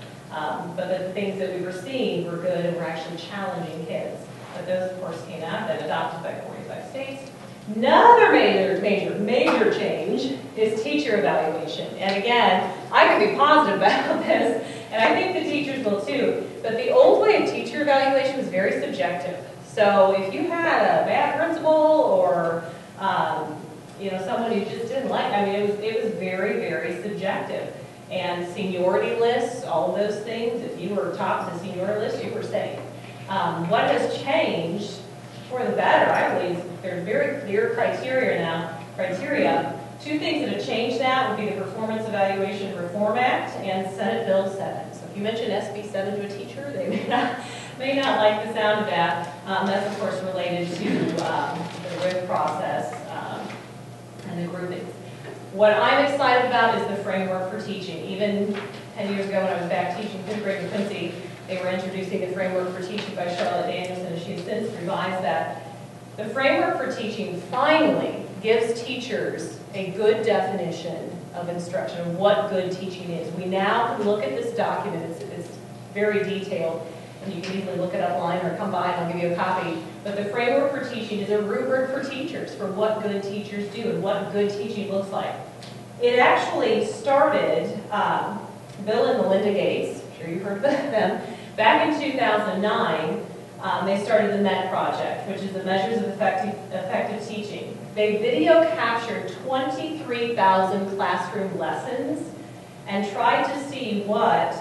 But the things that we were seeing were good and were actually challenging kids. But those, of course, came out, then adopted by 45 states. Another major change is teacher evaluation. And again, I can be positive about this, and I think the teachers will too. But the old way of teacher evaluation was very subjective. So if you had a bad principal or someone you just didn't like, it was very, very subjective. And seniority lists, all of those things, if you were top of the seniority list, you were safe. What has changed for the better, I believe, there's very clear criteria. 2 things that have changed that would be the Performance Evaluation Reform Act and Senate Bill 7. So if you mention SB 7 to a teacher, they may not like the sound of that. That's, of course, related to the RIF process and the groupings. What I'm excited about is the framework for teaching. Even 10 years ago when I was back teaching 5th grade in Quincy, they were introducing the framework for teaching by Charlotte Danielson, and she has since revised that. The framework for teaching finally gives teachers a good definition of instruction, of what good teaching is. We now can look at this document, it's very detailed, and you can easily look it up online or come by and I'll give you a copy. But the framework for teaching is a rubric for teachers, for what good teachers do and what good teaching looks like. It actually started, Bill and Melinda Gates, I'm sure you've heard of them, back in 2009, they started the MET project, which is the Measures of Effective Teaching. They video captured 23,000 classroom lessons and tried to see what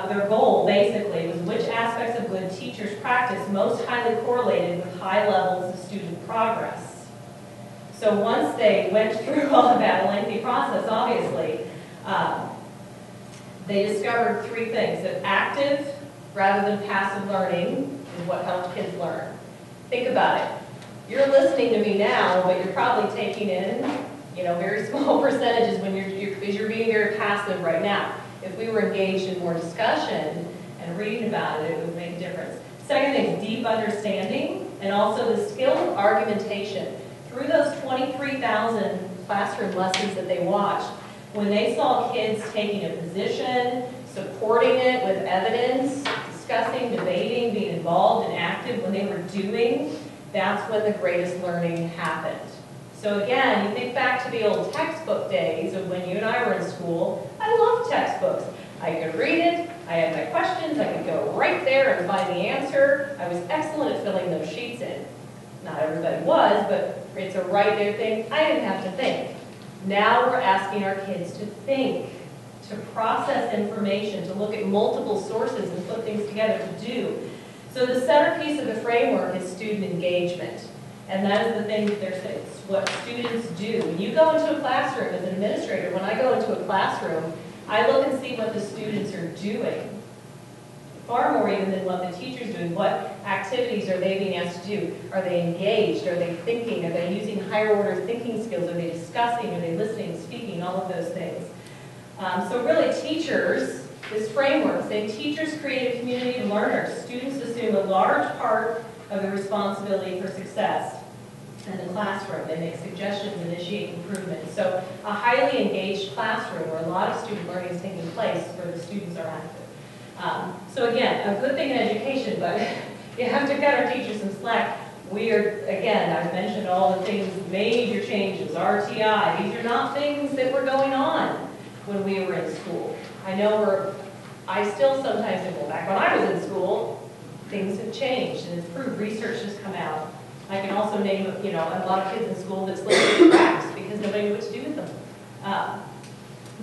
their goal basically was which aspects of good teachers' practice most highly correlated with high levels of student progress. So once they went through all of that lengthy process, obviously, they discovered 3 things: that active rather than passive learning is what helped kids learn. Think about it. You're listening to me now, but you're probably taking in, very small percentages when you're being very passive right now. If we were engaged in more discussion and reading about it, it would make a difference. Second thing is deep understanding and also the skill of argumentation. Through those 23,000 classroom lessons that they watched, when they saw kids taking a position, supporting it with evidence, discussing, debating, being involved and active when they were doing, that's when the greatest learning happened. So again, you think back to the old textbook days of when you and I were in school. I loved textbooks. I could read it, I had my questions, I could go right there and find the answer. I was excellent at filling those sheets in. Not everybody was, but it's a right there thing. I didn't have to think. Now we're asking our kids to think, to process information, to look at multiple sources and put things together to do. So the centerpiece of the framework is student engagement. And that is the thing that they're saying, it's what students do. When you go into a classroom as an administrator, when I go into a classroom, I look and see what the students are doing. Far more even than what the teacher's doing. What activities are they being asked to do? Are they engaged? Are they thinking? Are they using higher order thinking skills? Are they discussing? Are they listening, speaking? All of those things. So really teachers, this framework, saying teachers create a community of learners. Students assume a large part of the responsibility for success in the classroom. They make suggestions, initiate improvement. So a highly engaged classroom where a lot of student learning is taking place, where the students are active. So again, a good thing in education, but you have to cut our teachers some slack. We are, again, I've mentioned all the things, major changes, RTI. These are not things that were going on when we were in school. I know I still sometimes think, well, back when I was in school, things have changed and improved. Research has come out. I can also name, a lot of kids in school that slipped through the cracks because nobody knew what to do with them.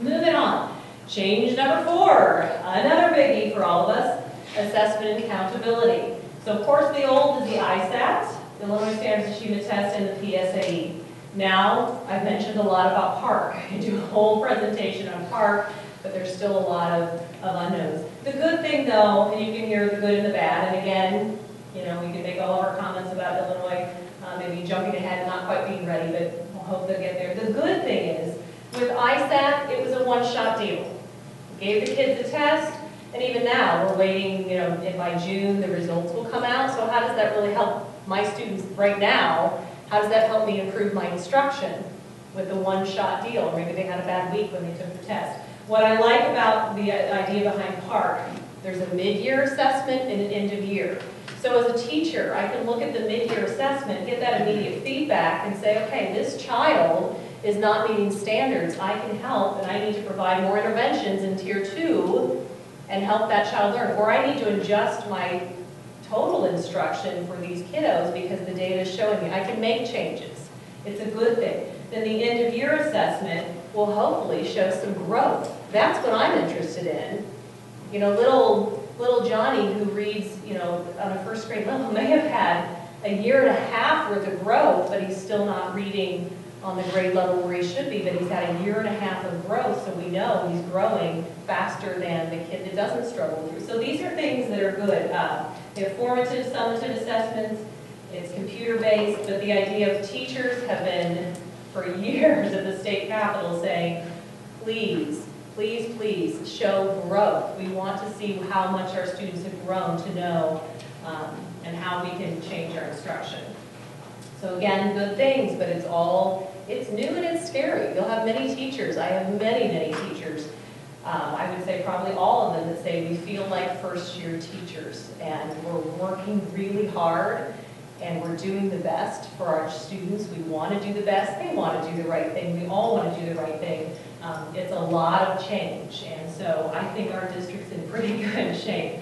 Moving on. Change number 4, another biggie for all of us, assessment and accountability. So of course the old is the ISAT, the Illinois Standards Achievement Test, and the PSAE. Now, I've mentioned a lot about PARC. I can do a whole presentation on PARC, but there's still a lot of unknowns. The good thing though, and you can hear the good and the bad, and again, you know, we can make all of our comments about Illinois, maybe jumping ahead and not quite being ready, but we'll hope they'll get there. The good thing is, with ISAT, it was a one-shot deal. We gave the kids a test, and even now, we're waiting, you know, and by June, the results will come out. So how does that really help my students right now? How does that help me improve my instruction with the one-shot deal? Or maybe they had a bad week when they took the test. What I like about the idea behind PARC, there's a mid-year assessment and an end-of-year. So as a teacher, I can look at the mid-year assessment, get that immediate feedback, and say, okay, this child is not meeting standards. I can help, and I need to provide more interventions in Tier 2 and help that child learn. Or I need to adjust my total instruction for these kiddos because the data is showing me I can make changes. It's a good thing. Then the end-of-year assessment will hopefully show some growth. That's what I'm interested in. You know, little Johnny who reads, you know, on a first grade level may have had a year and a half worth of growth, but he's still not reading on the grade level where he should be, but he's had a year and a half of growth, so we know he's growing faster than the kid that doesn't struggle through. So these are things that are good. They have formative, summative assessments. It's computer-based, but the idea of teachers have been, for years at the state capitol, saying, please, please, please show growth. We want to see how much our students have grown to know and how we can change our instruction. So again, good things, but it's new and it's scary. You'll have many teachers. I have many, many teachers. I would say probably all of them that say we feel like first-year teachers, and we're working really hard, and we're doing the best for our students. We want to do the best. They want to do the right thing. We all want to do the right thing. It's a lot of change, and so I think our district's in pretty good shape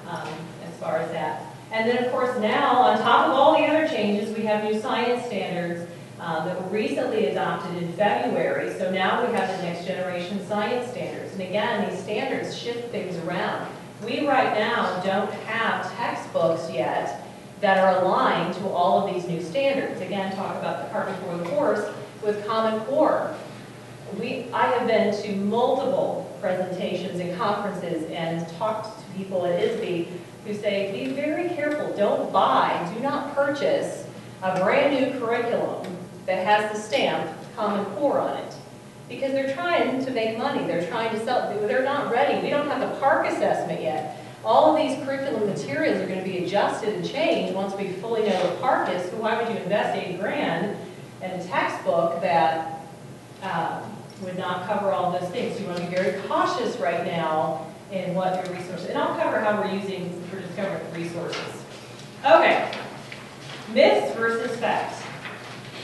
as far as that. And then, of course, now, on top of all the other changes, we have new science standards that were recently adopted in February. So now we have the next generation science standards. And again, these standards shift things around. We right now don't have textbooks yet that are aligned to all of these new standards. Again, talk about the cart before the horse with Common Core. I have been to multiple presentations and conferences and talked to people at ISB who say, be very careful, don't buy, do not purchase a brand new curriculum that has the stamp Common Core on it. Because they're trying to make money, they're trying to sell, they're not ready. We don't have the PARC assessment yet. All of these curriculum materials are going to be adjusted and changed once we fully know what PARC is. So why would you invest $8,000 in a textbook that would not cover all those things? So you want to be very cautious right now in what your resources, and I'll cover how we're using for discovering resources. Okay, myths versus facts.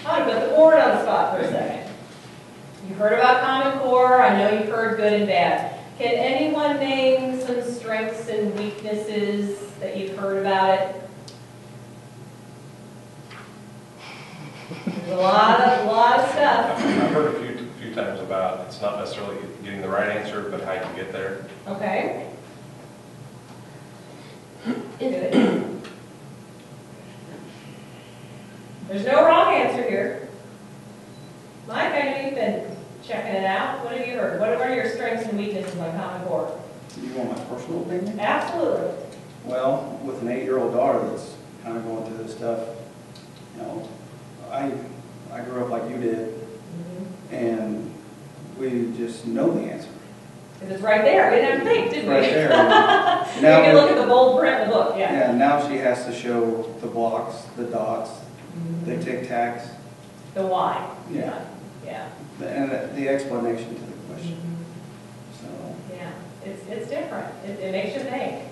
I'm going to put the board on the spot for a second. You've heard about Common Core. I know you've heard good and bad. Can anyone name some strengths and weaknesses that you've heard about it? There's a lot of stuff. I've heard a few times about it's not necessarily getting the right answer, but how you get there. Okay. Good. There's no wrong answer here. Mike, I know you've been checking it out. What have you heard? What are your strengths and weaknesses on Common Core? You want my personal opinion? Absolutely. Well, with an 8-year-old daughter that's kind of going through this stuff, you know, I grew up like you did, and we just know the answer. Because it's right there. We didn't have to think, did we? Right there. You can look at the bold print in the book, yeah. Yeah, now she has to show the blocks, the dots, the tic-tacs. The why. Yeah. Yeah. And the explanation to the question. So. Yeah, it's different. It makes you think.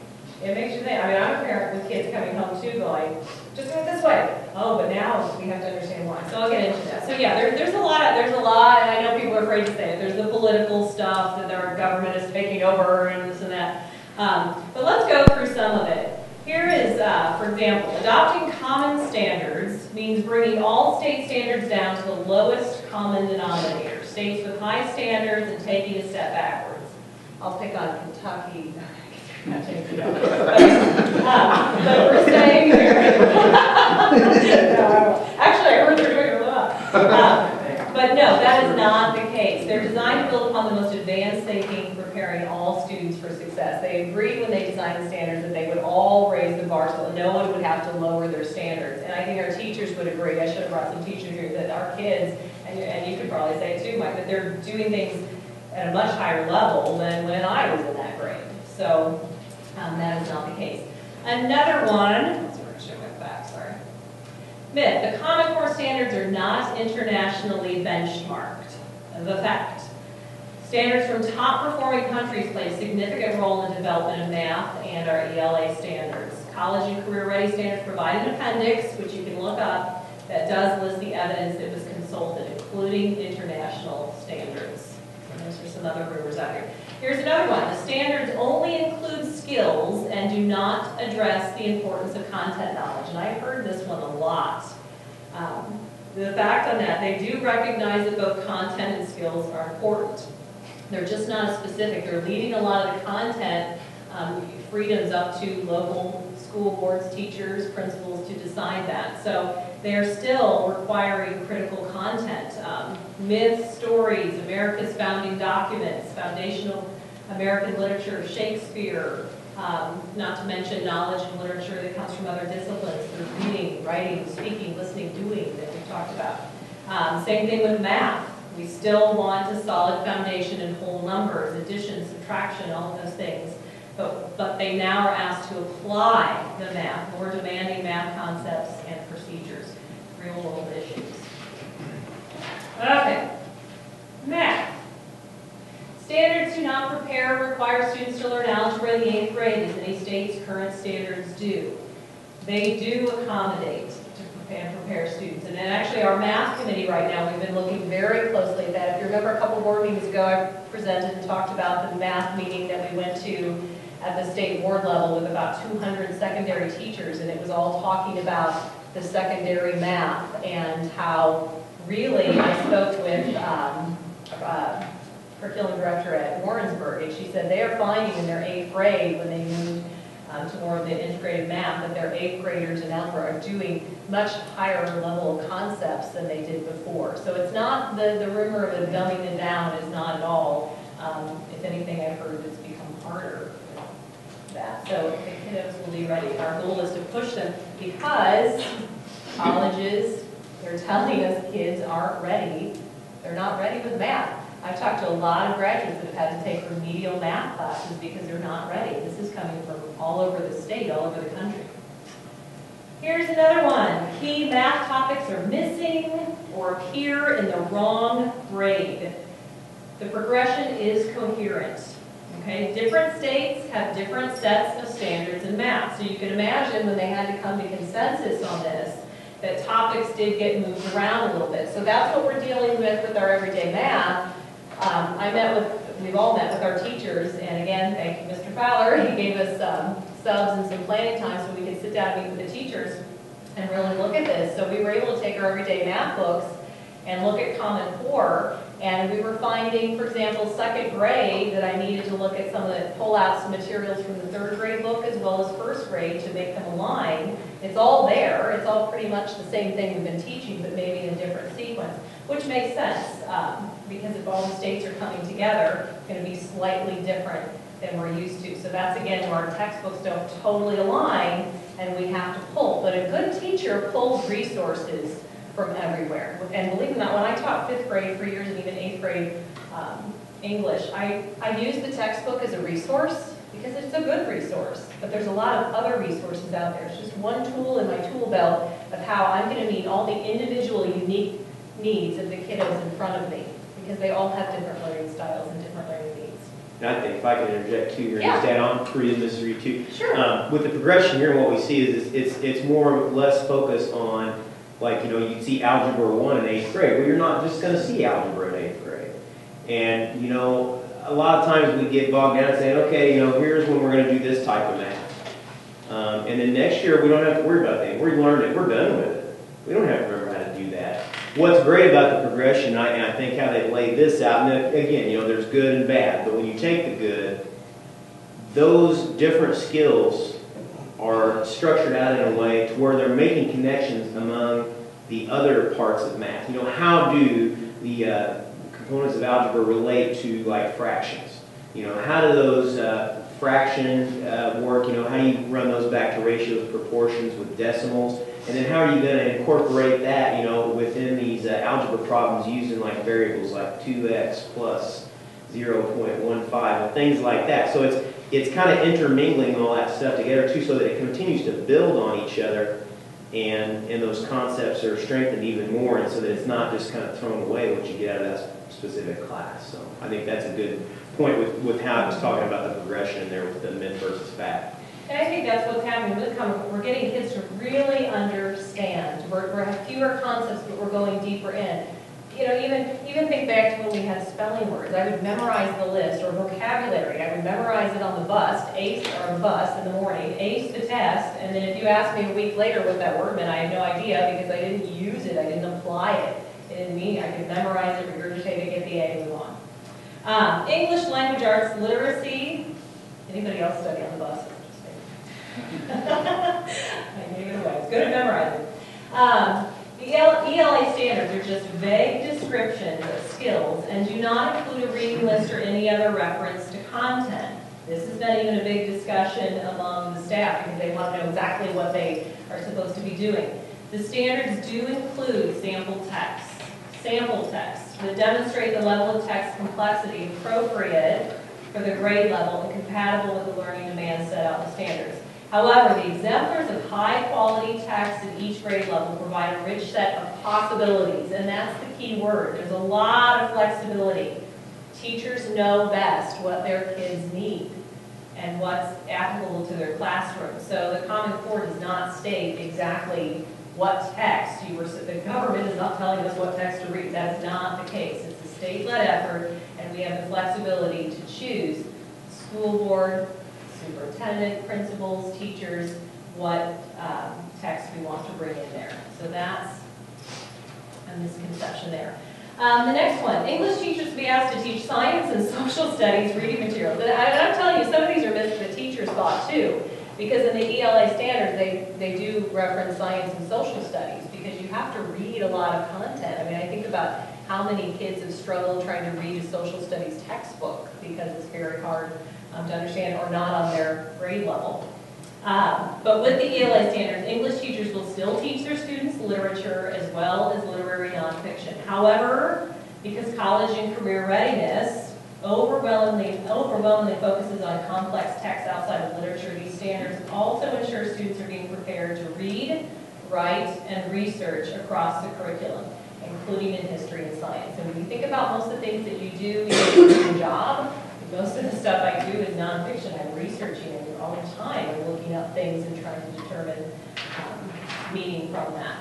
It makes you think. I mean, I'm a parent with kids coming home too going, just do it this way. Oh, but now we have to understand why. So I'll get into that. So yeah, there's a lot, and I know people are afraid to say it. There's the political stuff that our government is taking over and this and that. But let's go through some of it. Here is, for example, adopting common standards means bringing all state standards down to the lowest common denominator. States with high standards and taking a step backwards. I'll pick on Kentucky. But we're staying here. No, actually, I heard they're doing a lot. But no, that is not the case. They're designed to build upon the most advanced thinking, preparing all students for success. They agreed when they designed the standards that they would all raise the bar so no one would have to lower their standards. And I think our teachers would agree. I should have brought some teachers here, that our kids, and you could probably say it too, Mike, that they're doing things at a much higher level than when I was in that grade. So that is not the case. Another one, sorry. Myth, the Common Core standards are not internationally benchmarked. The fact. Standards from top performing countries play a significant role in the development of math and our ELA standards. College and career ready standards provide an appendix, which you can look up, that does list the evidence that was consulted, including international standards. And there's some other rumors out here. Here's another one. The standards only include skills and do not address the importance of content knowledge. And I've heard this one a lot. The fact on that, they do recognize that both content and skills are important. They're just not as specific. They're leaving a lot of the content freedoms up to local school boards, teachers, principals to decide that. So they're still requiring critical content. Myths, stories, America's founding documents, foundational American literature, Shakespeare, not to mention knowledge and literature that comes from other disciplines through reading, writing, speaking, listening, doing that we've talked about. Same thing with math. We still want a solid foundation in whole numbers, addition, subtraction, all of those things. But they now are asked to apply the math, more demanding math concepts and procedures, real world issues. Okay, math. Standards do not require students to learn algebra in the 8th grade, as many states' current standards do. They do accommodate and prepare students. And then actually our math committee right now, we've been looking very closely at that. If you remember a couple board meetings ago, I presented and talked about the math meeting that we went to at the state board level with about 200 secondary teachers, and it was all talking about the secondary math and how really I spoke with curriculum director at Warrensburg, and she said they are finding in their 8th grade when they moved to more of the integrated math that their 8th graders in algebra are doing much higher level of concepts than they did before. So it's not the rumor of it dumbing it down is not at all. If anything, I've heard it's become harder than that. So the kiddos will be ready. Our goal is to push them because colleges, they're telling us kids aren't ready. They're not ready with math. I've talked to a lot of graduates that have had to take remedial math classes because they're not ready. This is coming from all over the state, all over the country. Here's another one. Key math topics are missing or appear in the wrong grade. The progression is coherent. Okay? Different states have different sets of standards in math. So you can imagine when they had to come to consensus on this, that topics did get moved around a little bit. So that's what we're dealing with our everyday math. We've all met with our teachers, and again, thank you, Mr. Fowler. He gave us subs and some planning time so we could sit down and meet with the teachers and really look at this. So we were able to take our everyday math books and look at Common Core, and we were finding, for example, 2nd grade, that I needed to look at pull out some materials from the 3rd grade book as well as 1st grade to make them align. It's all there. It's all pretty much the same thing we've been teaching, but maybe in a different sequence, which makes sense because if all the states are coming together, it's going to be slightly different than we're used to. So that's, again, where our textbooks don't totally align and we have to pull. But a good teacher pulls resources from everywhere. And believe it or not, when I taught 5th grade for years and even 8th grade English, I use the textbook as a resource because it's a good resource. But there's a lot of other resources out there. It's just one tool in my tool belt of how I'm going to meet all the individual unique needs of the kiddos in front of me because they all have different learning styles and different learning needs. And I think if I can interject too here, Yeah. just add on for you, Mrs. Reed, too. Sure. With the progression here, what we see is it's more or less focused on, like, you'd see Algebra 1 in 8th grade. Well, you're not just going to see Algebra in 8th grade. And, a lot of times we get bogged down saying, okay, here's when we're going to do this type of math. And then next year we don't have to worry about that. We've learned it. We're done with it. We don't have to remember how to do that. what's great about the progression, and I think how they laid this out, and again, there's good and bad, but when you take the good, those different skills are structured out in a way to where they're making connections among the other parts of math. How do the components of algebra relate to like fractions? How do those fractions work? How do you run those back to ratios, proportions with decimals? And then how are you going to incorporate that, within these algebra problems using like variables like 2x plus 0.15 and things like that. So it's kind of intermingling all that stuff together too, so that it continues to build on each other, and those concepts are strengthened even more, and so that it's not just kind of thrown away what you get out of that specific class. So I think that's a good point with how I was talking about the progression in there with the myth versus fact. And I think that's what's happening with comic. We're getting kids to really understand. We're have fewer concepts, but we're going deeper in. Even think back to when we had spelling words. I would memorize the list, or vocabulary. I would memorize it on the bus, ace in the morning, ace the test, and then if you asked me a week later what that word meant, I had no idea because I didn't use it, I didn't apply it. It didn't mean I could memorize it, regurgitate it, get the A, and move on. English, language arts, literacy. Anybody else study on the bus? I gave it away. It's good at memorizing. The ELA standards are just vague descriptions of skills and do not include a reading list or any other reference to content. This has been even a big discussion among the staff because they want to know exactly what they are supposed to be doing. The standards do include sample texts that demonstrate the level of text complexity appropriate for the grade level and compatible with the learning demands set out in the standards. However, the exemplars of high-quality text at each grade level provide a rich set of possibilities, and that's the key word. There's a lot of flexibility. Teachers know best what their kids need and what's applicable to their classroom. So the Common Core does not state exactly what text the government is not telling us what text to read. That is not the case. It's a state-led effort, and we have the flexibility to choose school board, superintendent, principals, teachers, what text we want to bring in there. So that's a misconception there. The next one, English teachers will be asked to teach science and social studies reading materials. And I'm telling you, some of these are myths the teachers thought too, because in the ELA standards, they do reference science and social studies, because you have to read a lot of content. I mean, I think about how many kids have struggled trying to read a social studies textbook because it's very hard to understand or not on their grade level. But with the ELA standards, English teachers will still teach their students literature as well as literary nonfiction. However, because college and career readiness overwhelmingly focuses on complex texts outside of literature, these standards also ensure students are being prepared to read, write, and research across the curriculum, including in history and science. And when you think about most of the things that you do in your job, most of the stuff I do is nonfiction. I'm researching it all the time. I'm looking up things and trying to determine meaning from that.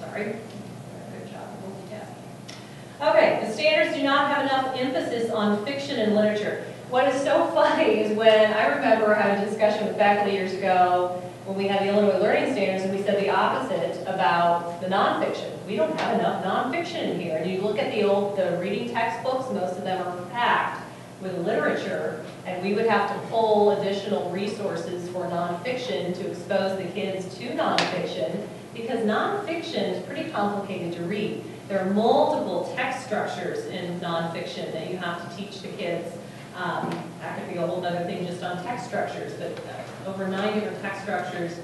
Sorry. Good job multitasking. Okay, the standards do not have enough emphasis on fiction and literature. What is so funny is when I remember having a discussion with faculty years ago when we had the Illinois Learning Standards, and we said the opposite about the nonfiction. We don't have enough nonfiction in here. And you look at the reading textbooks, most of them are packed with literature, and we would have to pull additional resources for nonfiction to expose the kids to nonfiction, because nonfiction is pretty complicated to read. There are multiple text structures in nonfiction that you have to teach the kids. That could be a whole other thing just on text structures, but over 9 different text structures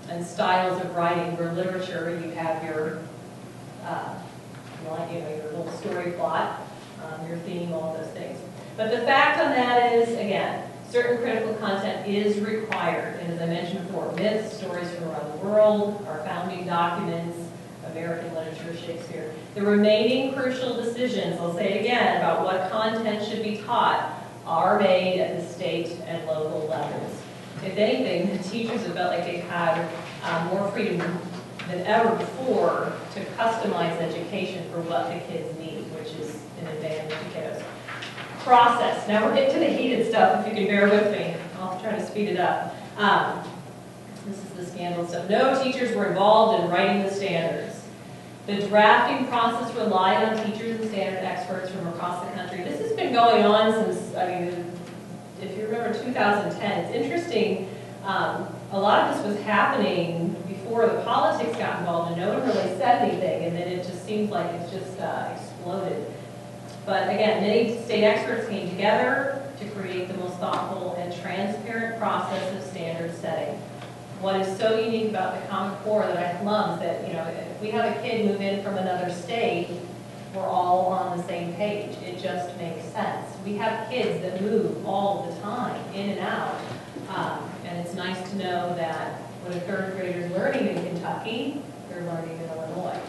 and styles of writing. For literature, you have your, your little story plot, your theme, all those things. But the fact on that is, again, certain critical content is required. And as I mentioned before, myths, stories from around the world, our founding documents, American literature, Shakespeare. The remaining crucial decisions, I'll say it again, about what content should be taught are made at the state and local levels. If anything, the teachers have felt like they've had more freedom than ever before to customize education for what the kids need, which is an advantage to kiddos. Process. Now we're getting to the heated stuff, if you can bear with me. I'll try to speed it up. This is the scandal stuff. No teachers were involved in writing the standards. The drafting process relied on teachers and standard experts from across the country. This has been going on since, I mean, if you remember 2010, it's interesting. A lot of this was happening before the politics got involved and no one really said anything, and then it just seems like it's just exploded. But again, many state experts came together to create the most thoughtful and transparent process of standard setting. What is so unique about the Common Core that I love is that, you know, if we have a kid move in from another state, we're all on the same page. It just makes sense. We have kids that move all the time, in and out. And it's nice to know that when a third grader's learning in Kentucky, they're learning in Illinois.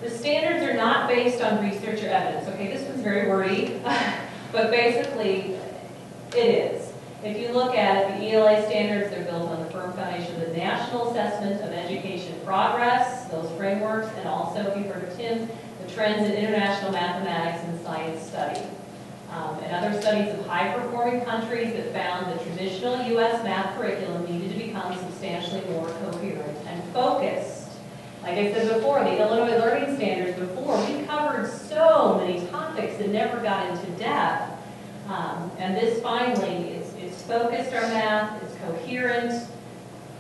The standards are not based on research or evidence. Okay, this one's very wordy, but basically it is. If you look at it, the ELA standards, they're built on the firm foundation of the National Assessment of Education Progress, those frameworks, and also, if you've heard of TIMS, the Trends in International Mathematics and Science Study. And other studies of high-performing countries that found the traditional U.S. math curriculum needed to become substantially more coherent and focused. Like I said before, the Illinois Learning Standards before, we covered so many topics and never got into depth. And this finally, it's focused our math, it's coherent,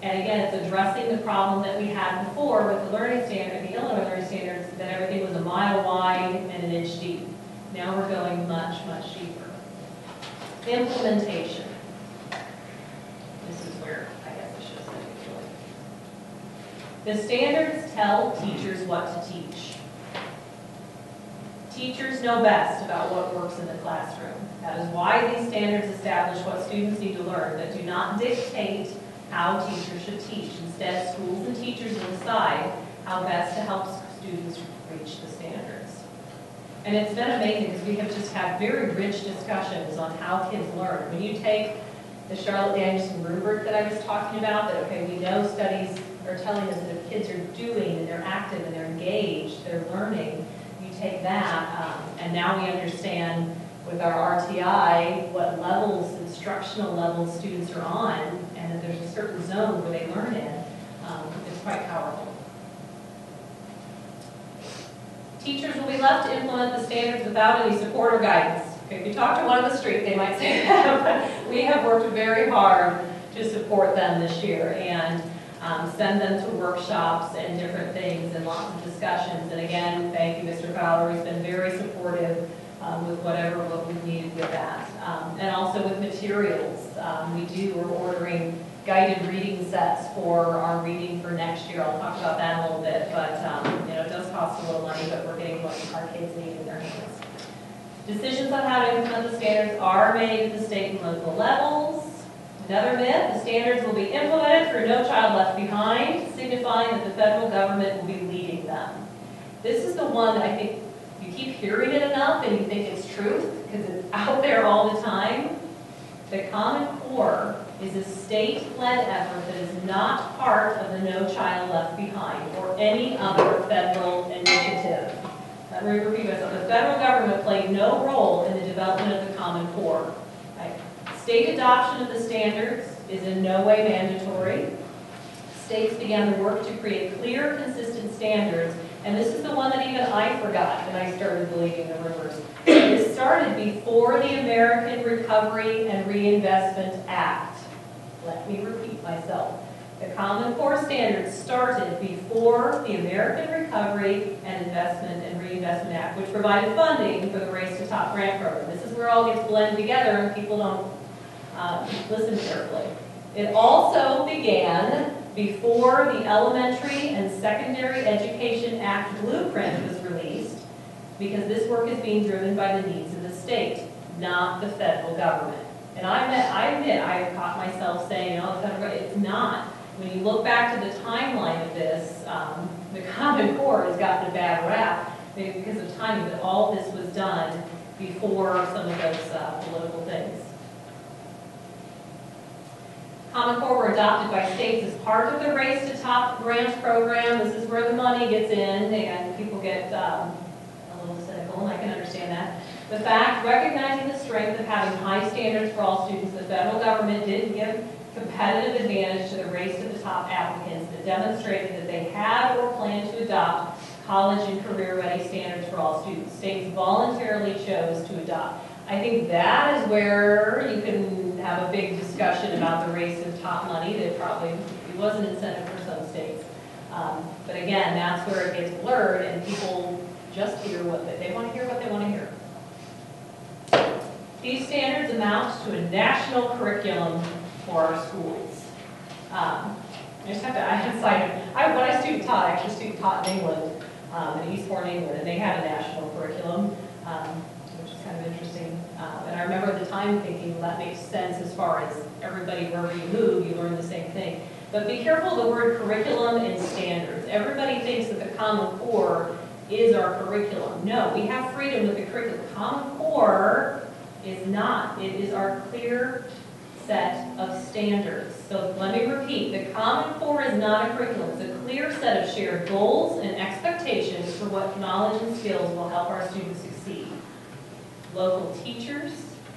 and again, it's addressing the problem that we had before with the learning standard, the Illinois Learning Standards, that everything was a mile wide and an inch deep. Now we're going much, much deeper. Implementation. This is where I guess I should have said it. The standards tell teachers what to teach. Teachers know best about what works in the classroom. That is why these standards establish what students need to learn, but do not dictate how teachers should teach. Instead, schools and teachers will decide how best to help students reach the standards. And it's been amazing because we have just had very rich discussions on how kids learn. When you take the Charlotte Danielson rubric that I was talking about, that okay, we know studies are telling us that if kids are doing and they're active and they're engaged, they're learning, you take that, and now we understand with our RTI what levels, instructional levels students are on, and that there's a certain zone where they learn in. It's quite powerful. Teachers will be left to implement the standards without any support or guidance. Okay, if you talk to one on the street, they might say that, but we have worked very hard to support them this year and send them to workshops and different things and lots of discussions. And again, thank you, Mr. Fowler. He's been very supportive with what we've needed with that. And also with materials. We're ordering guided reading sets for our reading for next year. I'll talk about that in a little bit, but you know, it does cost a little money, but we're getting what our kids need in their hands. Decisions on how to implement the standards are made at the state and local levels. Another myth, the standards will be implemented for No Child Left Behind, signifying that the federal government will be leading them. This is the one that I think you keep hearing it enough and you think it's truth because it's out there all the time. The Common Core is a state-led effort that is not part of the No Child Left Behind or any other federal initiative. Let me repeat myself. The federal government played no role in the development of the Common Core. Right? State adoption of the standards is in no way mandatory. States began the work to create clear, consistent standards, and this is the one that even I forgot when I started believing the rumors. It started before the American Recovery and Reinvestment Act. Let me repeat myself. The Common Core standards started before the American Recovery and Reinvestment Act, which provided funding for the Race to Top grant program. This is where it all gets blended together and people don't listen carefully. It also began before the Elementary and Secondary Education Act blueprint was released, because this work is being driven by the needs of the state, not the federal government. And I admit, I caught myself saying, oh, the federal government, it's not. When you look back to the timeline of this, the Common Core has gotten a bad rap because of timing, but all this was done before some of those political things. Common Core were adopted by states as part of the Race to Top grant program. This is where the money gets in and people get a little cynical, and I can understand that. The fact, recognizing the strength of having high standards for all students, the federal government did give competitive advantage to the race to the top applicants that demonstrated that they had or planned to adopt college and career-ready standards for all students. States voluntarily chose to adopt. I think that is where you can have a big discussion about the race to the top money. That probably was an incentive for some states. But again, that's where it gets blurred and people just hear what they want to hear, what they want to hear. These standards amount to a national curriculum for our schools. I just have to, I had cited, when I student taught, I actually student taught in England, in Eastbourne, England, and they had a national curriculum, which is kind of interesting. And I remember at the time thinking, well, that makes sense as far as everybody, wherever you move, you learn the same thing. But be careful of the word curriculum and standards. Everybody thinks that the Common Core is our curriculum. No, we have freedom with the curriculum. Common Core is not. It is our clear set of standards. So let me repeat, the Common Core is not a curriculum. It's a clear set of shared goals and expectations for what knowledge and skills will help our students succeed. Local teachers,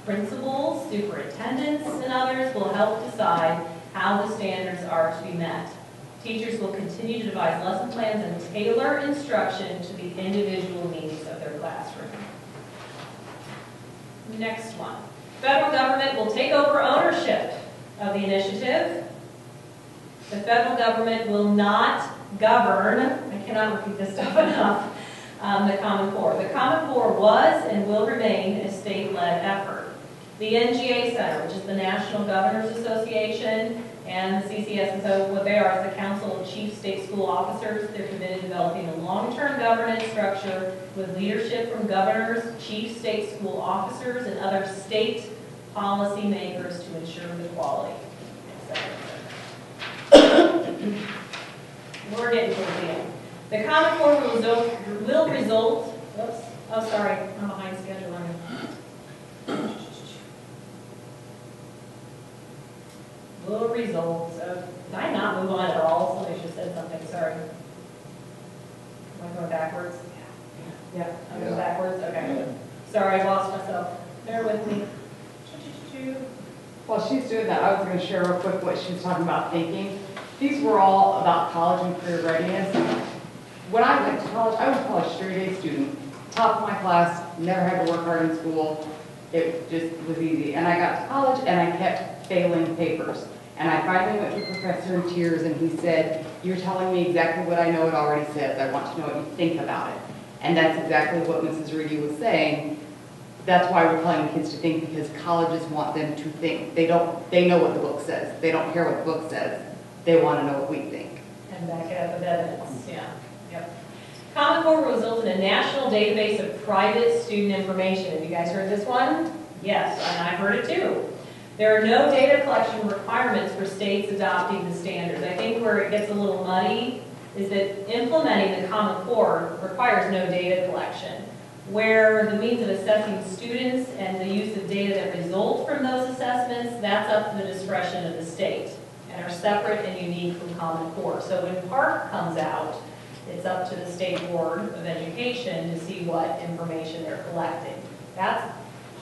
principals, superintendents, and others will help decide how the standards are to be met. Teachers will continue to devise lesson plans and tailor instruction to the individual needs of their classroom. Next one. Federal government will take over ownership of the initiative. The federal government will not govern, I cannot repeat this stuff enough, the Common Core. The Common Core was and will remain a state-led effort. The NGA Center, which is the National Governors Association, and the CCSSO, what they are is the Council of Chief State School Officers. They're committed to developing a long-term governance structure with leadership from governors, chief state school officers, and other state policy makers to ensure the quality. We're getting towards the end. The Common Core will result, whoops, oh sorry, I'm behind schedule. Will result of, did I not move on at all? Somebody just said something, sorry. Am I going backwards? Yeah, I'm going backwards, okay. Sorry, I lost myself. Bear with me. While she's doing that, I was going to share real quick what she was talking about thinking. These were all about college and career readiness. When I went to college, I was a college straight-A student, top of my class, never had to work hard in school. It just was easy. And I got to college and I kept failing papers. And I finally went to a professor in tears and he said, "You're telling me exactly what I know it already says. I want to know what you think about it." And that's exactly what Mrs. Reedy was saying. That's why we're telling the kids to think, because colleges want them to think. They know what the book says. They don't care what the book says. They want to know what we think. And back it up with evidence, yeah. Yep. Common Core will result in a national database of private student information. Have you guys heard this one? Yes, and I've heard it too. There are no data collection requirements for states adopting the standards. I think where it gets a little muddy is that implementing the Common Core requires no data collection, where the means of assessing students and the use of data that result from those assessments, that's up to the discretion of the state and are separate and unique from Common Core. So when PARC comes out, it's up to the State Board of Education to see what information they're collecting. That's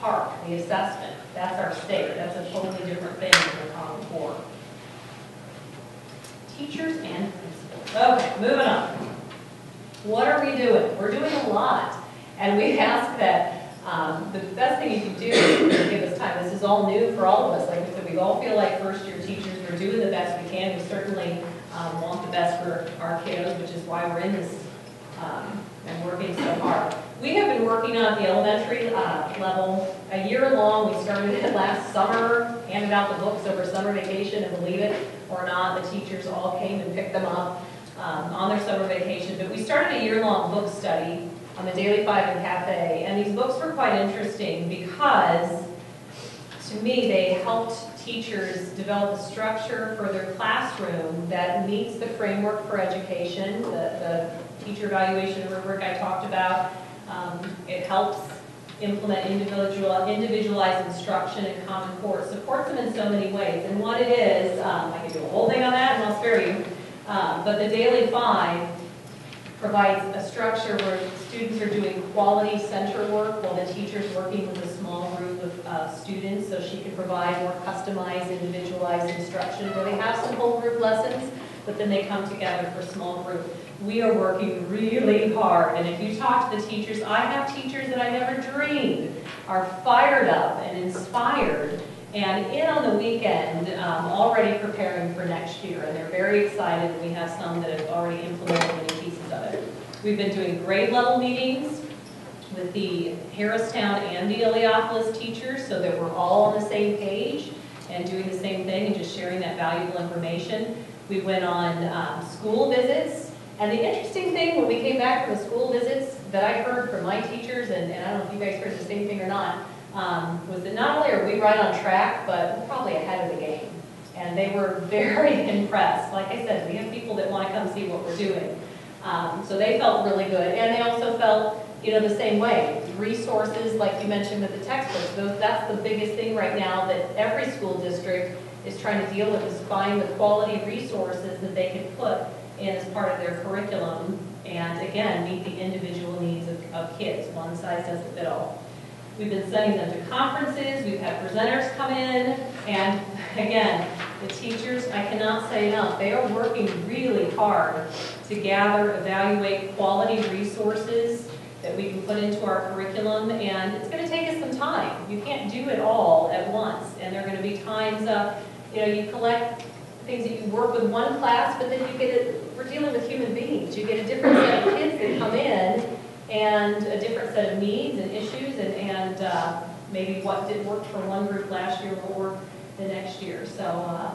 PARC, the assessment. That's our state. That's a totally different thing than the Common Core. Teachers and principals. Okay, moving on. What are we doing? We're doing a lot. And we ask that the best thing you can do is give us time. This is all new for all of us. Like we said, we all feel like first-year teachers. We're doing the best we can. We certainly want the best for our kiddos, which is why we're in this and working so hard. We have been working on the elementary level a year long. We started it last summer, handed out the books over summer vacation, and believe it or not, the teachers all came and picked them up on their summer vacation. But we started a year-long book study on the Daily 5 and Cafe, and these books were quite interesting because, to me, they helped teachers develop a structure for their classroom that meets the framework for education, the teacher evaluation rubric I talked about. It helps implement individualized instruction in Common Core. It supports them in so many ways. And what it is, I could do a whole thing on that and I'll spare you, but the Daily 5 provides a structure where students are doing quality center work while the teacher's working with a small group of students, so she can provide more customized, individualized instruction where they have some whole group lessons, but then they come together for small group. We are working really hard, and if you talk to the teachers, I have teachers that I never dreamed are fired up and inspired and in on the weekend, already preparing for next year, and they're very excited. We have some that have already implemented many pieces of it. We've been doing grade level meetings with the Harristown and the Illiopolis teachers so that we're all on the same page and doing the same thing and just sharing that valuable information. We went on school visits, and the interesting thing when we came back from the school visits that I heard from my teachers, and I don't know if you guys heard the same thing or not, was that not only are we right on track, but we're probably ahead of the game. And they were very impressed. Like I said, we have people that want to come see what we're doing. So they felt really good. And they also felt, the same way. Resources, like you mentioned with the textbooks, that's the biggest thing right now that every school district is trying to deal with, is find the quality resources that they can put in as part of their curriculum. And again, meet the individual needs of kids. One size doesn't fit all. We've been sending them to conferences, we've had presenters come in, and again, the teachers, I cannot say enough, they are working really hard to gather, evaluate quality resources that we can put into our curriculum, and it's going to take us some time. You can't do it all at once, and there are going to be times, you collect things that you work with one class, but then we're dealing with human beings. You get a different set of kids that come in, and a different set of needs and issues, and maybe what did work for one group last year will work the next year. So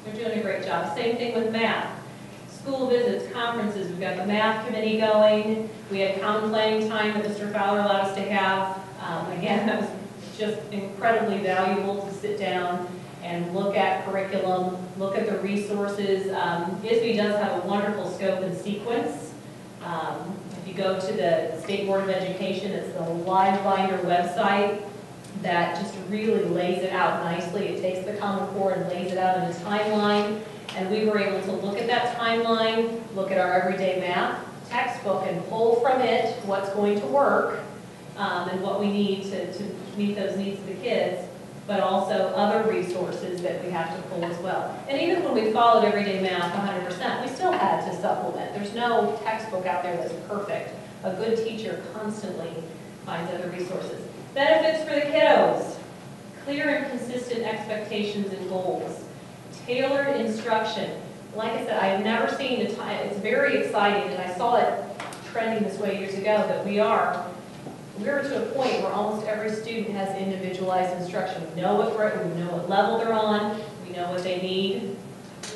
they're doing a great job. Same thing with math. School visits, conferences, we've got the math committee going. We had common planning time that Mr. Fowler allowed us to have. Again, that was just incredibly valuable to sit down and look at curriculum, look at the resources. ISB does have a wonderful scope and sequence. If you go to the State Board of Education, it's the LiveBinder website that just really lays it out nicely. It takes the Common Core and lays it out in a timeline. And we were able to look at that timeline, look at our everyday math textbook, and pull from it what's going to work and what we need to meet those needs of the kids, but also other resources that we have to pull as well. And even when we followed everyday math 100%, we still had to supplement. There's no textbook out there that's perfect. A good teacher constantly finds other resources. Benefits for the kiddos: clear and consistent expectations and goals, tailored instruction. Like I said, I've never seen a time, it's very exciting, and I saw it trending this way years ago, that we're to a point where almost every student has individualized instruction. We know what level they're on, we know what they need,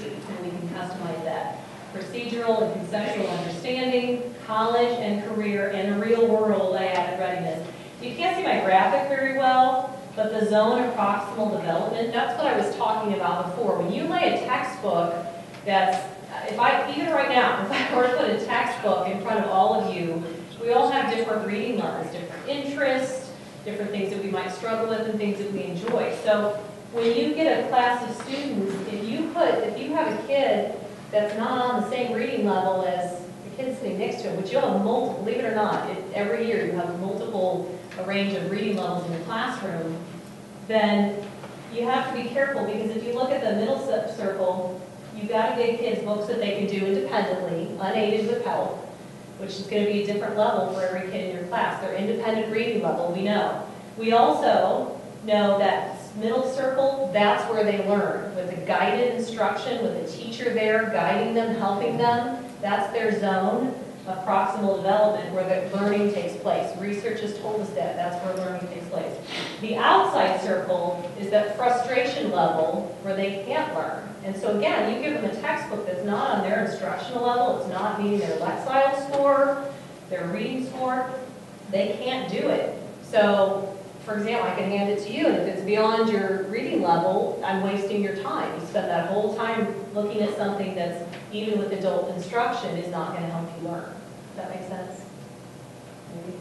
and we can customize that. Procedural and conceptual understanding, college and career, and real world added readiness. You can't see my graphic very well, but the zone of proximal development, that's what I was talking about before. When you lay a textbook that's, even right now, if I were to put a textbook in front of all of you, we all have different reading levels, different interests, different things that we might struggle with and things that we enjoy. So when you get a class of students, if you have a kid that's not on the same reading level as the kid sitting next to him, which you'll have multiple, believe it or not, every year you have a range of reading levels in the classroom, then you have to be careful, because if you look at the middle circle, you've got to give kids books that they can do independently, unaided with help, which is going to be a different level for every kid in your class. Their independent reading level, we know. We also know that middle circle, that's where they learn, with a guided instruction, with a teacher there guiding them, helping them. That's their zone of proximal development, where the learning takes place. Research has told us that that's where learning takes place. The outside circle is that frustration level where they can't learn. And so again, you give them a textbook that's not on their instructional level, it's not meeting their Lexile score, their reading score, they can't do it. So, for example, I can hand it to you, and if it's beyond your reading level, I'm wasting your time. You spend that whole time looking at something that's, even with adult instruction, is not going to help you learn. Does that make sense? Maybe.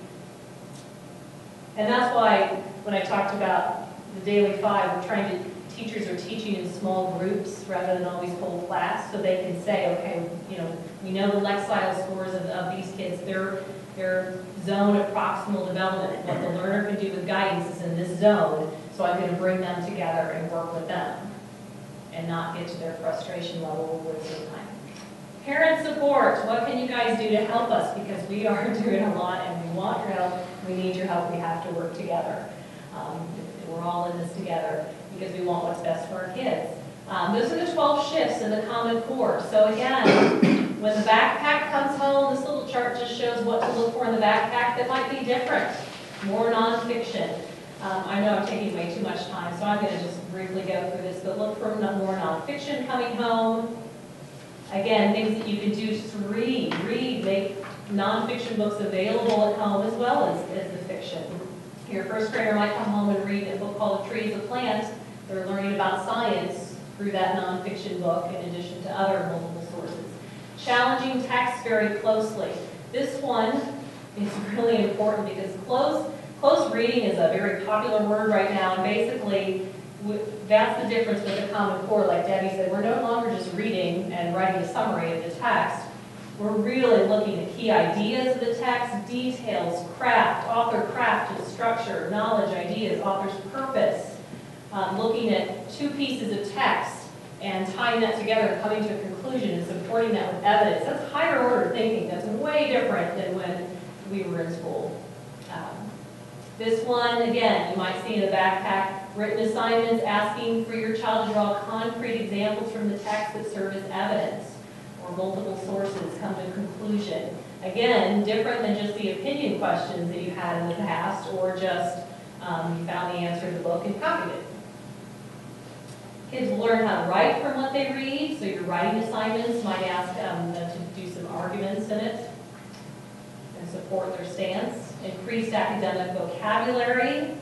And that's why when I talked about the Daily 5, we're trying to teachers are teaching in small groups rather than always whole class, so they can say, okay, you know, we know the Lexile scores of these kids, their zone of proximal development, what the learner can do with guidance is in this zone, so I'm going to bring them together and work with them and not get to their frustration level with some time. Parent support, what can you guys do to help us? Because we are doing a lot and we want your help, we need your help, we have to work together. We're all in this together because we want what's best for our kids. Those are the 12 shifts in the Common Core. So again, when the backpack comes home, this little chart just shows what to look for in the backpack that might be different. More nonfiction. I know I'm taking way too much time, so I'm going to just briefly go through this, but look for more nonfiction coming home. Again, things that you can do, just read, make nonfiction books available at home as well as the fiction. Your first grader might come home and read a book called The Tree is a Plant. They're learning about science through that nonfiction book in addition to other multiple sources. Challenging text very closely. This one is really important because close reading is a very popular word right now, and basically that's the difference with the Common Core. Like Debbie said, we're no longer just reading and writing a summary of the text. We're really looking at key ideas of the text, details, craft, author crafted structure, knowledge, ideas, author's purpose, looking at two pieces of text and tying that together and coming to a conclusion and supporting that with evidence. That's higher order thinking. That's way different than when we were in school. This one, again, you might see in the backpack, written assignments asking for your child to draw concrete examples from the text that serve as evidence, or multiple sources come to a conclusion. Again, different than just the opinion questions that you had in the past, or just you found the answer to the book and copied it. Kids will learn how to write from what they read, so your writing assignments might ask them to do some arguments in it and support their stance. Increased academic vocabulary,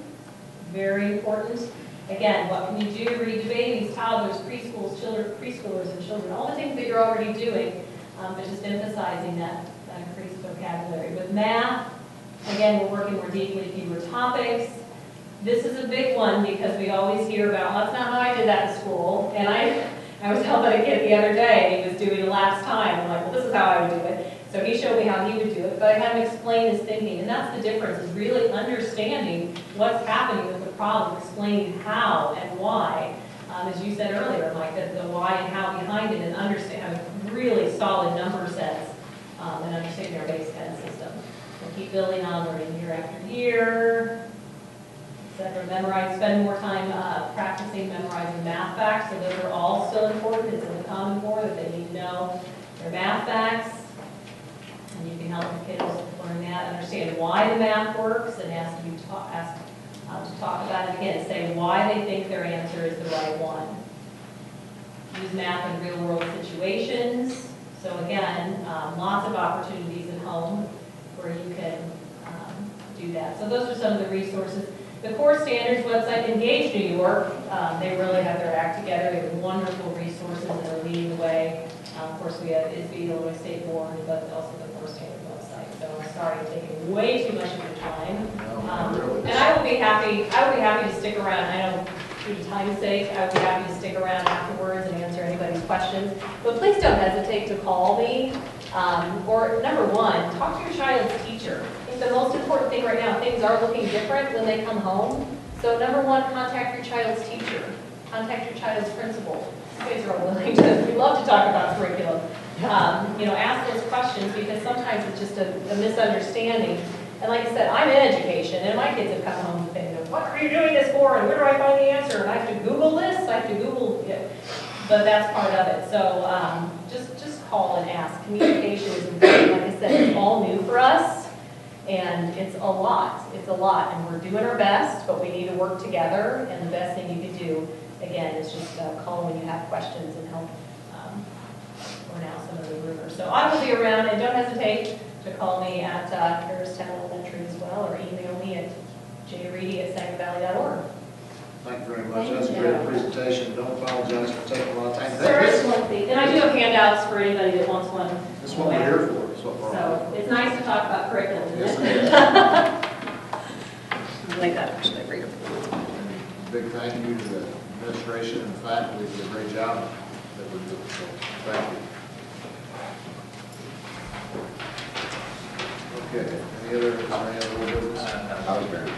very important. Again, what can you do to read to babies, toddlers, preschoolers and children, all the things that you're already doing, but just emphasizing that increased vocabulary. With math, again, we're working more deeply, fewer topics. This is a big one because we always hear about, well, that's not how I did that in school. And I was helping a kid the other day, and he was doing elapsed time. I'm like, well, this is how I would do it. So he showed me how he would do it, but I had him explain his thinking, and that's the difference, is really understanding what's happening with the problem, explaining how and why. As you said earlier, Mike, the why and how behind it, and understand really solid number sets, and understanding our base 10 system. So keep building on learning year after year. Etc. Memorize, spend more time practicing memorizing math facts, so those are all still important. It's in the Common Core that they need to know their math facts. And you can help your kids learn that, understand why the math works, and ask to talk about it again, say why they think their answer is the right one. Use math in real world situations. So again, lots of opportunities at home where you can do that. So those are some of the resources. The Core Standards website, Engage New York, they really have their act together. They have wonderful resources that are leading the way. Of course, we have ISB, Illinois State Board, but also the Core Standards website. So I'm sorry I'm taking way too much of your time. And I would be happy to stick around. I know due to time's sake, I would be happy to stick around afterwards and answer anybody's questions. But please don't hesitate to call me. Or number one, talk to your child's teacher. I think the most important thing right now, things are looking different when they come home. So number one, contact your child's teacher. Contact your child's principal. You guys are all willing to, we love to talk about curriculum. Ask those questions because sometimes it's just a misunderstanding. And like I said, I'm in education, and my kids have come home and think, what are you doing this for, and where do I find the answer? And I have to Google this, I have to Google it. But that's part of it. So just call and ask. Communication is important. Like I said, it's all new for us, and it's a lot. It's a lot, and we're doing our best, but we need to work together, and the best thing you can do, again, is just call when you have questions and help pronounce some of the rumors. So I will be around, and don't hesitate to call me at Harristown Elementary as well, or email me at jreedy@sangamvalley.org. Thank you very much. That's a great presentation. Don't apologize for taking a lot of time. Certainly. And I do have handouts for anybody that wants one. That's what we're here for. That's what we're So it's nice to talk about curriculum, isn't it? Yes, it is. I like that, actually. Read it. big thank you to the administration and faculty for the great job that we're doing, so thank you. Okay, any other business? I was very.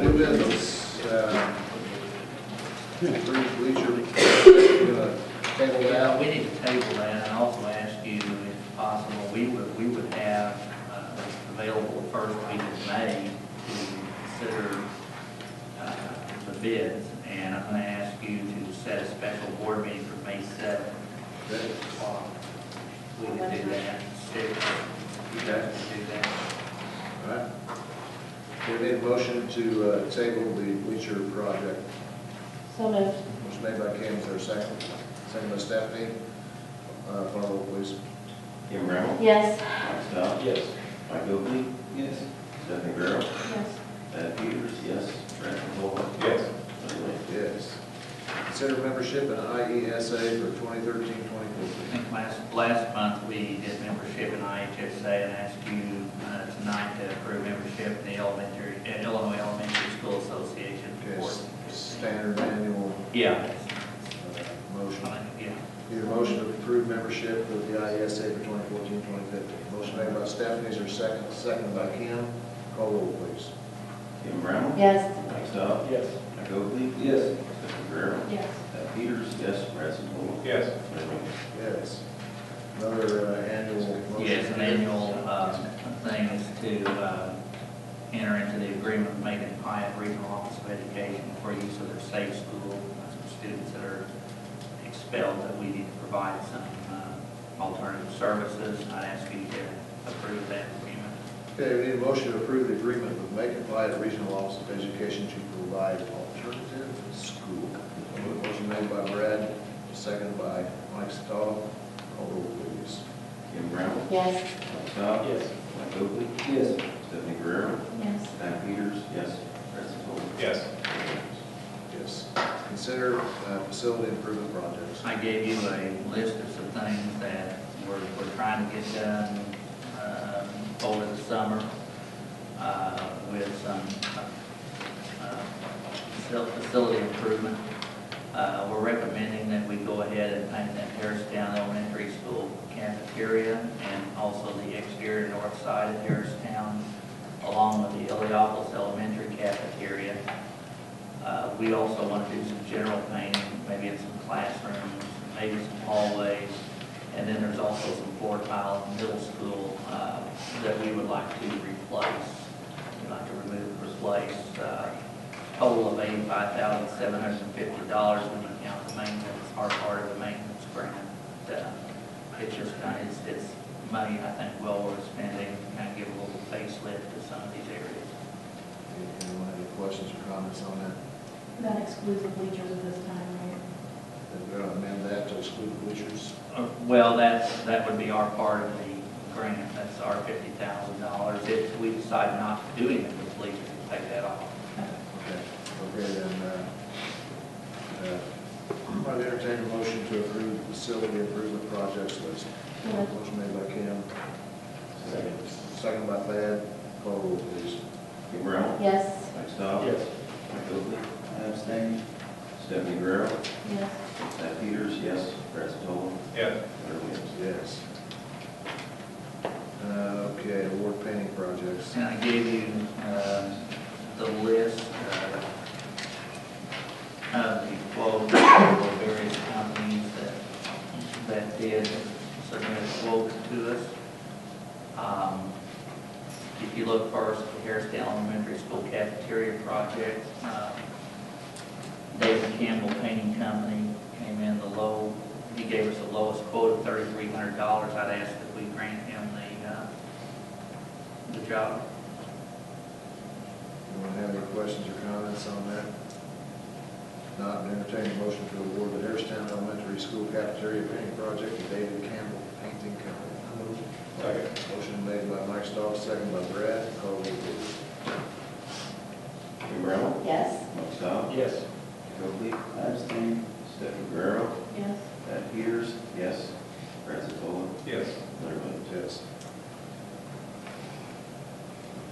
New business, bleacher, table it out. We need to table that, and also ask you, if possible, we would have available the first week of May to consider the bids, and I'm going to ask you to set a special board meeting for May 7th. Okay. We could do that. You guys can do that. All right. We need a motion to table the bleacher project. So moved. Motion made by Kim, is there a second? Second by Stephanie. Follow, please. Kim Brown? Yes. Mike Stowe? Yes. Mike Oakley? Yes. Stephanie Guerrero? Yes. Thad Peters, yes. Brad Cole? Yes. Larry Lee? Yes. Consider membership in IESA for 2013-2014. I think last month we did membership in IHSA and asked you tonight to approve membership in the Illinois Elementary School Association. Okay, standard annual Yeah. motion. Yeah. Need a motion to approve membership with the IESA for 2014-2015. Motion made by Stephanie, is there a second? Second by Kim. Call roll, please. Kim Brown? Yes. Mike Stowe? Yes. Mike Oakley? Yes. Stephanie Guerrero? Yes. Thad Peters, yes. Brad Cole? Yes. Larry Lee? Yes. Another annual motion. Yes, an annual thing is to enter into the agreement with Macon Hyatt Regional Office of Education for use of their safe school. For students that are expelled, that we need to provide some alternative services. I'd ask you to approve that agreement. Okay, we need a motion to approve the agreement with Macon Hyatt Regional Office of Education to provide alternative school. Motion made by Brad, second by Mike Stowe. Call roll, please. Kim Brown? Yes. Mike Stowe? Yes. Mike Oakley? Yes. Stephanie Guerrero? Yes. Thad Peters, yes. Brad Cole? Yes. Yes. Consider facility improvement projects. I gave you a list of some things that we're trying to get done over the summer with some facility improvement. We're recommending that we go ahead and paint that Harristown Elementary School cafeteria and also the exterior north side of Harristown, along with the Illiopolis Elementary cafeteria. We also want to do some general painting, maybe in some classrooms, maybe some hallways, and then there's also some floor tile in middle school that we would like to replace. We'd like to remove and replace. Total of $85,750 when you count the maintenance, our part of the maintenance grant. It's just kind of, it's money I think well worth spending, kind of give a little facelift to some of these areas. Anyone have any questions or comments on that? That excludes the bleachers at this time, right? We're going to amend that to exclude bleachers. Well, that would be our part of the grant. That's our $50,000. If we decide not to do anything with bleachers, we'll take that off. Okay, then, I'm going to entertain a motion to approve the facility improvement projects list. Yes. Motion made by Kim. Second by Thad. Call roll, please. Kim Brown? Yes. Mike Stowe? Yes. Mike Oakley? I abstain. Stephanie Guerrero? Yes. Thad Peters, yes. Brad Cole? Yes. Larry Williams? Yes. Okay, award painting projects. And I gave you the list of the quotes for various companies that did submit quotes to us. If you look first at the Harristown Elementary School cafeteria project, David Campbell Painting Company came in the low. He gave us the lowest quote of $3,300. I'd ask that we grant him the job. Anyone have any questions or comments on that? Not, entertain a motion to award the Harristown Elementary School cafeteria painting project to David Campbell Painting Company. Second. Motion made by Mike Stoll, second by Brad. Call roll, please. Kim Brown? Yes. Mike Stowe? Yes. Mike Oakley? I abstain. Stephanie Guerrero? Yes. Thad Peters, yes. Brad Cole? Yes. Larry Williams? Yes.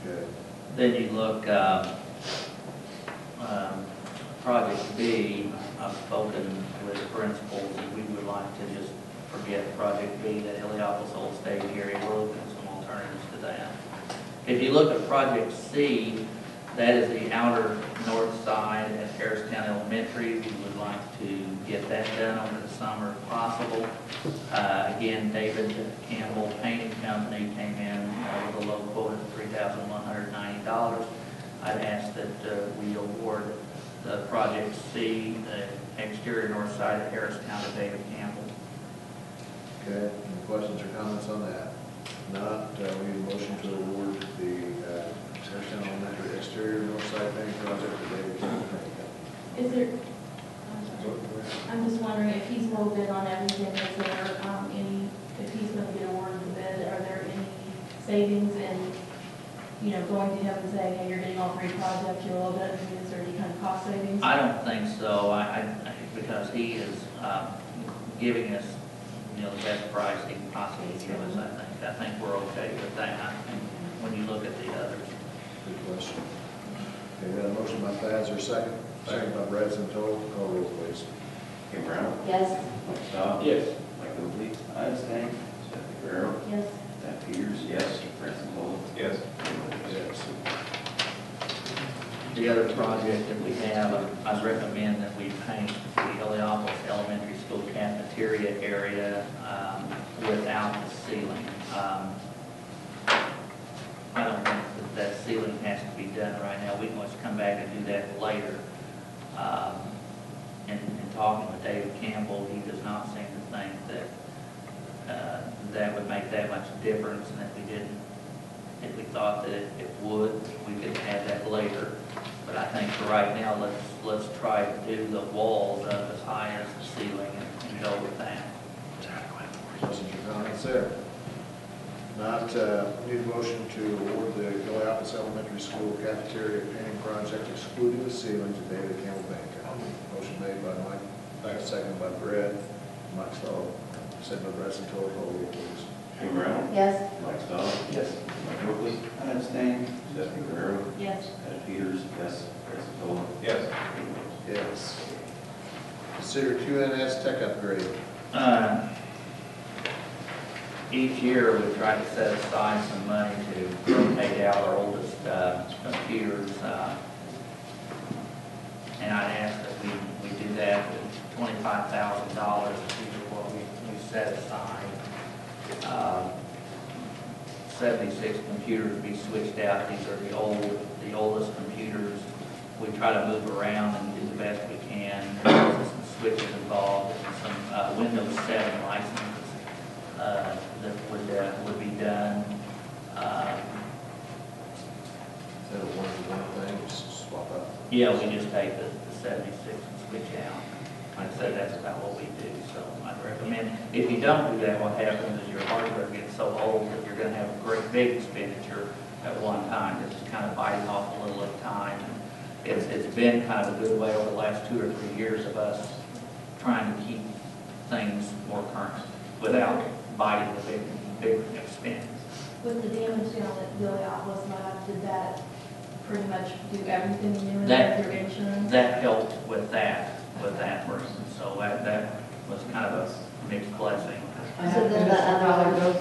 Okay. Then you look, Project B, I've spoken with the principals, and we would like to just forget Project B, that Heliopolis Old Stage area. We're looking at some alternatives to that. If you look at Project C, that is the outer north side at Harristown Elementary. We would like to get that done over the summer if possible. Again, David Campbell Painting Company came in with a low quote of $3,190. I'd ask that we award the Project C, the exterior north side of Harristown, to David Campbell. Okay, any questions or comments on that? Not, we need a motion to award the Harristown Elementary exterior north side painting project to David Campbell Painting Company. Is there, I'm just wondering if he's low bid on everything, is there if he's going to get awarded the bid, are there any savings in, going to him and saying, hey, you're getting all three projects, you're low bid, is there any kind of cost savings? I don't think so. Because he is giving us, the best price he can possibly give us. I think we're okay with that. When you look at the others. Good question. Okay, we got a motion by Thad, is there a second? Second by Brad Santola. Call roll, please. Kim Brown? Yes. Mike Stowe? Yes. Mike Oakley? I understand. Stephanie Guerrero? Yes. Pat Peters? Yes. Brad Santola? Yes. Yes. The other project that we have, I recommend that we paint the Heliopolis Elementary School cafeteria area without the ceiling. I don't think that ceiling has to be done right now. We can always come back and do that later. And talking with David Campbell, he does not seem to think that that would make that much difference, and if we thought that it would, we could add that later. But I think for right now, let's try to do the walls up as high as the ceiling and go with that. Questions or comments there? Not, need a motion to award the Heliopolis Elementary School cafeteria painting project excluding the ceiling to David Campbell Painting Company. Motion made by Mike, seconded by Brad. Mike Stowe, seconded by Brad Santola. Call roll, please. Kim Brown? Yes. Mike Stowe? Yes. Mike Oakley? I understand. Stephanie Guerrero? Yes. Pat Peters? Yes. Brad Santola? Yes. Yes. Consider QNS tech upgrade. Each year, we try to set aside some money to rotate out our oldest computers. And I'd ask that we do that with $25,000, which is what we set aside. 76 computers be switched out. These are the oldest computers. We try to move around and do the best we can. There's some switches involved, and some Windows 7 licenses that would be done. Is that a one-to-one thing, just swap out? Yeah, we just take the 76 and switch out. Like I said, that's about what we do, so I'd recommend, if you don't do that, what happens is your hardware gets so old that you're gonna have a great big expenditure at one time. It's just kind of biting off a little at a time. It's been kind of a good way over the last 2 or 3 years of us trying to keep things more current without biting the big expense. With the damage down at Heliopolis Lab, did that pretty much do everything you knew That- with your insurance? That helped with that person, so that was kind of a mixed blessing. I So have then to the miss other how one- it goes,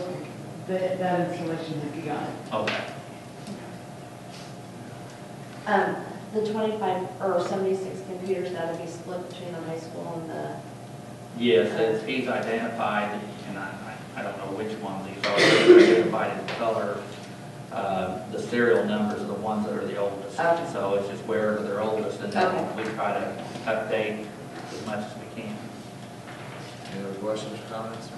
that installation has begun. Okay. The 25 or 76 computers, that'll be split between the high school and the, Yes, he's identified, and I don't know which one these are, they're identified in color. The serial numbers are the ones that are the oldest. Okay. So it's just wherever they're oldest, and Okay. then we try to update as much as we can. Any other questions or comments?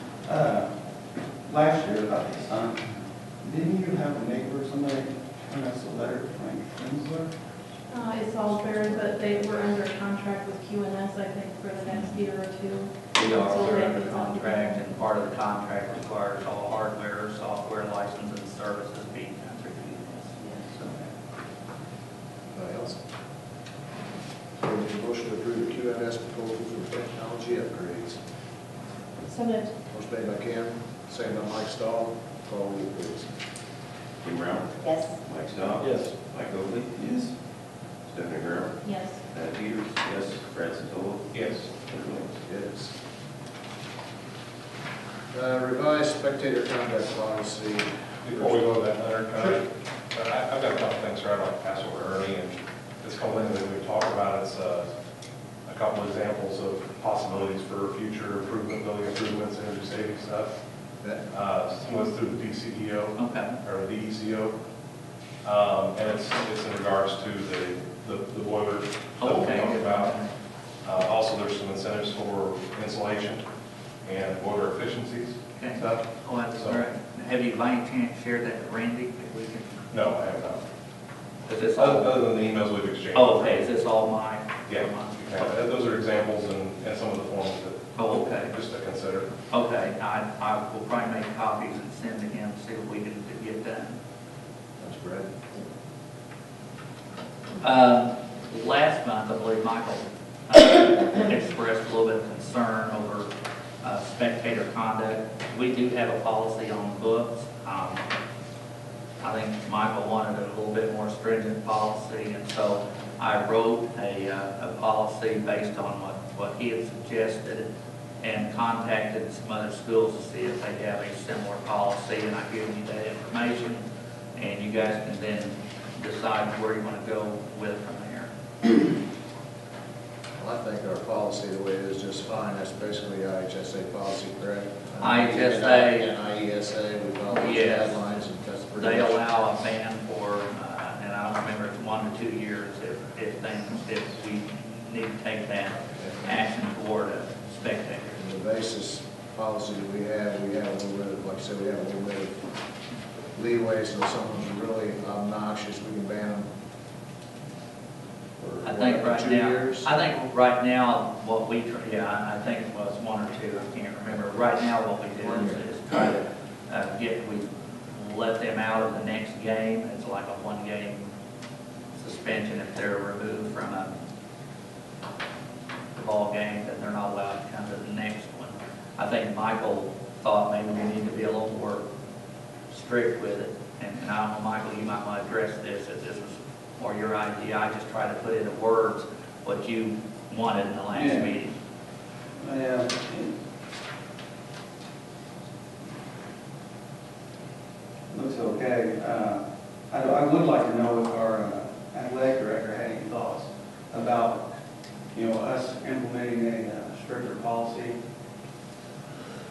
Last year about this time, didn't you have a neighbor or somebody turn us a letter from Kinsler? it's Salisbury, but they were under contract with QNS, I think, for the next year or two. We So are they under could- contract, and part of the contract requires all hardware, software licenses, and services be done through QNS. Anybody else? So we need a motion to approve the QNS proposal for technology upgrades. So moved. Motion made by Kim, seconded by Mike Stahl. Call roll, please. Kim Brown? Yes. Mike Stowe? Yes. Mike Oakley? Yes. Stephanie Guerrero? Yes. revised spectator conduct policy. Before we go to that, Leonard, I've got a couple things here I'd like to pass over to Ernie, and it's a couple things that we've talked about. It's a couple examples of possibilities for future improvement, building improvements, energy saving stuff. Some of it's through the DCEO, or the DECO, and it's in regards to the boiler that we talked about. Also, there's some incentives for insulation and boiler efficiencies stuff. Oh, that's great. Have you by any chance shared that with Randy? No, I have not. Is this all? Other than the emails we've exchanged. Oh, okay, is this all mine? Yeah. Those are examples and some of the forms that. Oh, okay. Just to consider. Okay, I will probably make copies and send to him, see what we can get done. That's great. Last month, I believe Michael expressed a little bit of concern over spectator conduct. We do have a policy on the books. I think Michael wanted a little bit more stringent policy, and so I wrote a policy based on what he had suggested and contacted some other schools to see if they have a similar policy, and I've given you that information, and you guys can then decide where you want to go with it from there. Well, I think our policy, the way it is, just fine. That's basically IHSA policy, correct? IHSA. And IESA, we follow those Yes. guidelines, and that's pretty They much. allow a ban for, and I don't remember, it's 1 to 2 years if we need to take that action toward a spectator. And the basis policy that we have a little bit of, like I said, we have a little bit of leeway, so if someone's really obnoxious, we can ban them. For I think what, right 2 now, years? I think right now what we, I think it was 1 or 2, I can't remember. Right now what we do is try to we let them out of the next game. It's like a 1-game suspension if they're removed from a ball game, then they're not allowed to come to the next one. I think Michael thought maybe we need to be a little more strict with it. And I don't know, Michael, you might want to address this if this was or your idea. I just try to put into words what you wanted in the last meeting. Yeah. Looks okay. I would like to know if our athletic director had any thoughts about, us implementing a stricter policy.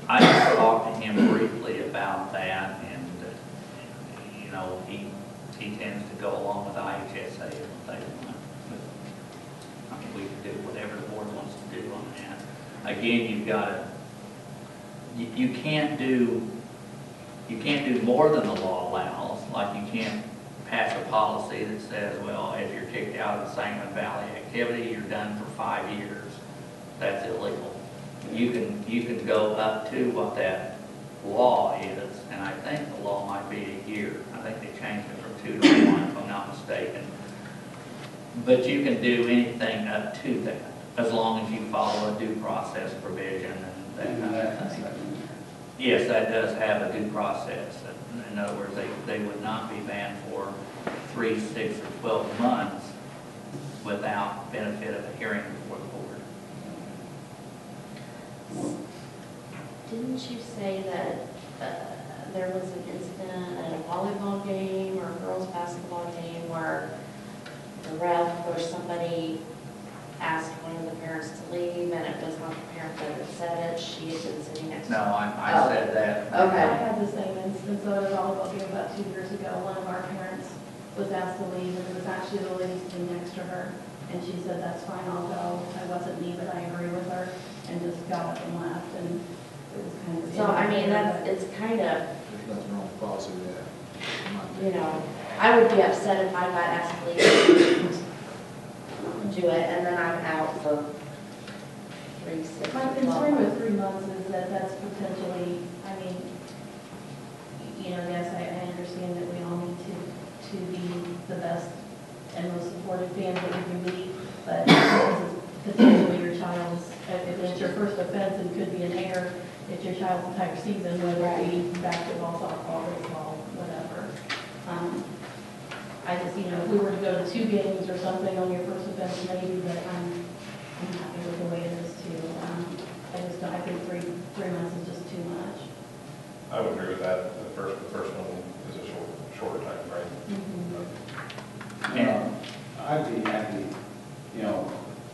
I just talked to him briefly about that, and he tends to go along with IHSA and what they want. I mean, we can do whatever the board wants to do on that. Again, you've got to, you can't do more than the law allows. Like you can't pass a policy that says, well, if you're kicked out of the Sangamon Valley activity, you're done for 5 years. That's illegal. You can go up to what that law is, and I think the law might be a year. I think they changed it from 2 to 1, if I'm not mistaken. But you can do anything up to that, as long as you follow a due process provision and that kind of thing. Yes, that does have a due process. In other words, they would not be banned for 3, 6, or 12 months without benefit of a hearing before the board. Didn't you say that there was an incident at a volleyball game or a girls' basketball game where the ref or somebody asked one of the parents to leave, and it was not the parent that had said it, she had been sitting next to No, her? I said that. I had the same instance at a volleyball game about 2 years ago. One of our parents was asked to leave, and it was actually the lady sitting next to her, and she said, "That's fine, I'll go." I wasn't me, but I agree with her, and just got up and left, and it was kind of. So, I mean, it's kind of, There's nothing wrong with policy with that. I would be upset if I got asked to leave, do it, and then I'm out for 3, 6, My 12 concern months. with 3 months is that that's potentially, I mean, yes, I understand that we all need to be the best and most supportive fans that we can be, but this is potentially your child's, if it's your first offense, it could be an error, it's your child's entire season, whether it be basketball, softball, baseball, whatever. I just, if we were to go to 2 games or something on your first offense, maybe, but I'm happy with the way it is too. I think 3 months is just too much. I would agree with that. The first one is a shorter time frame. I'd be happy,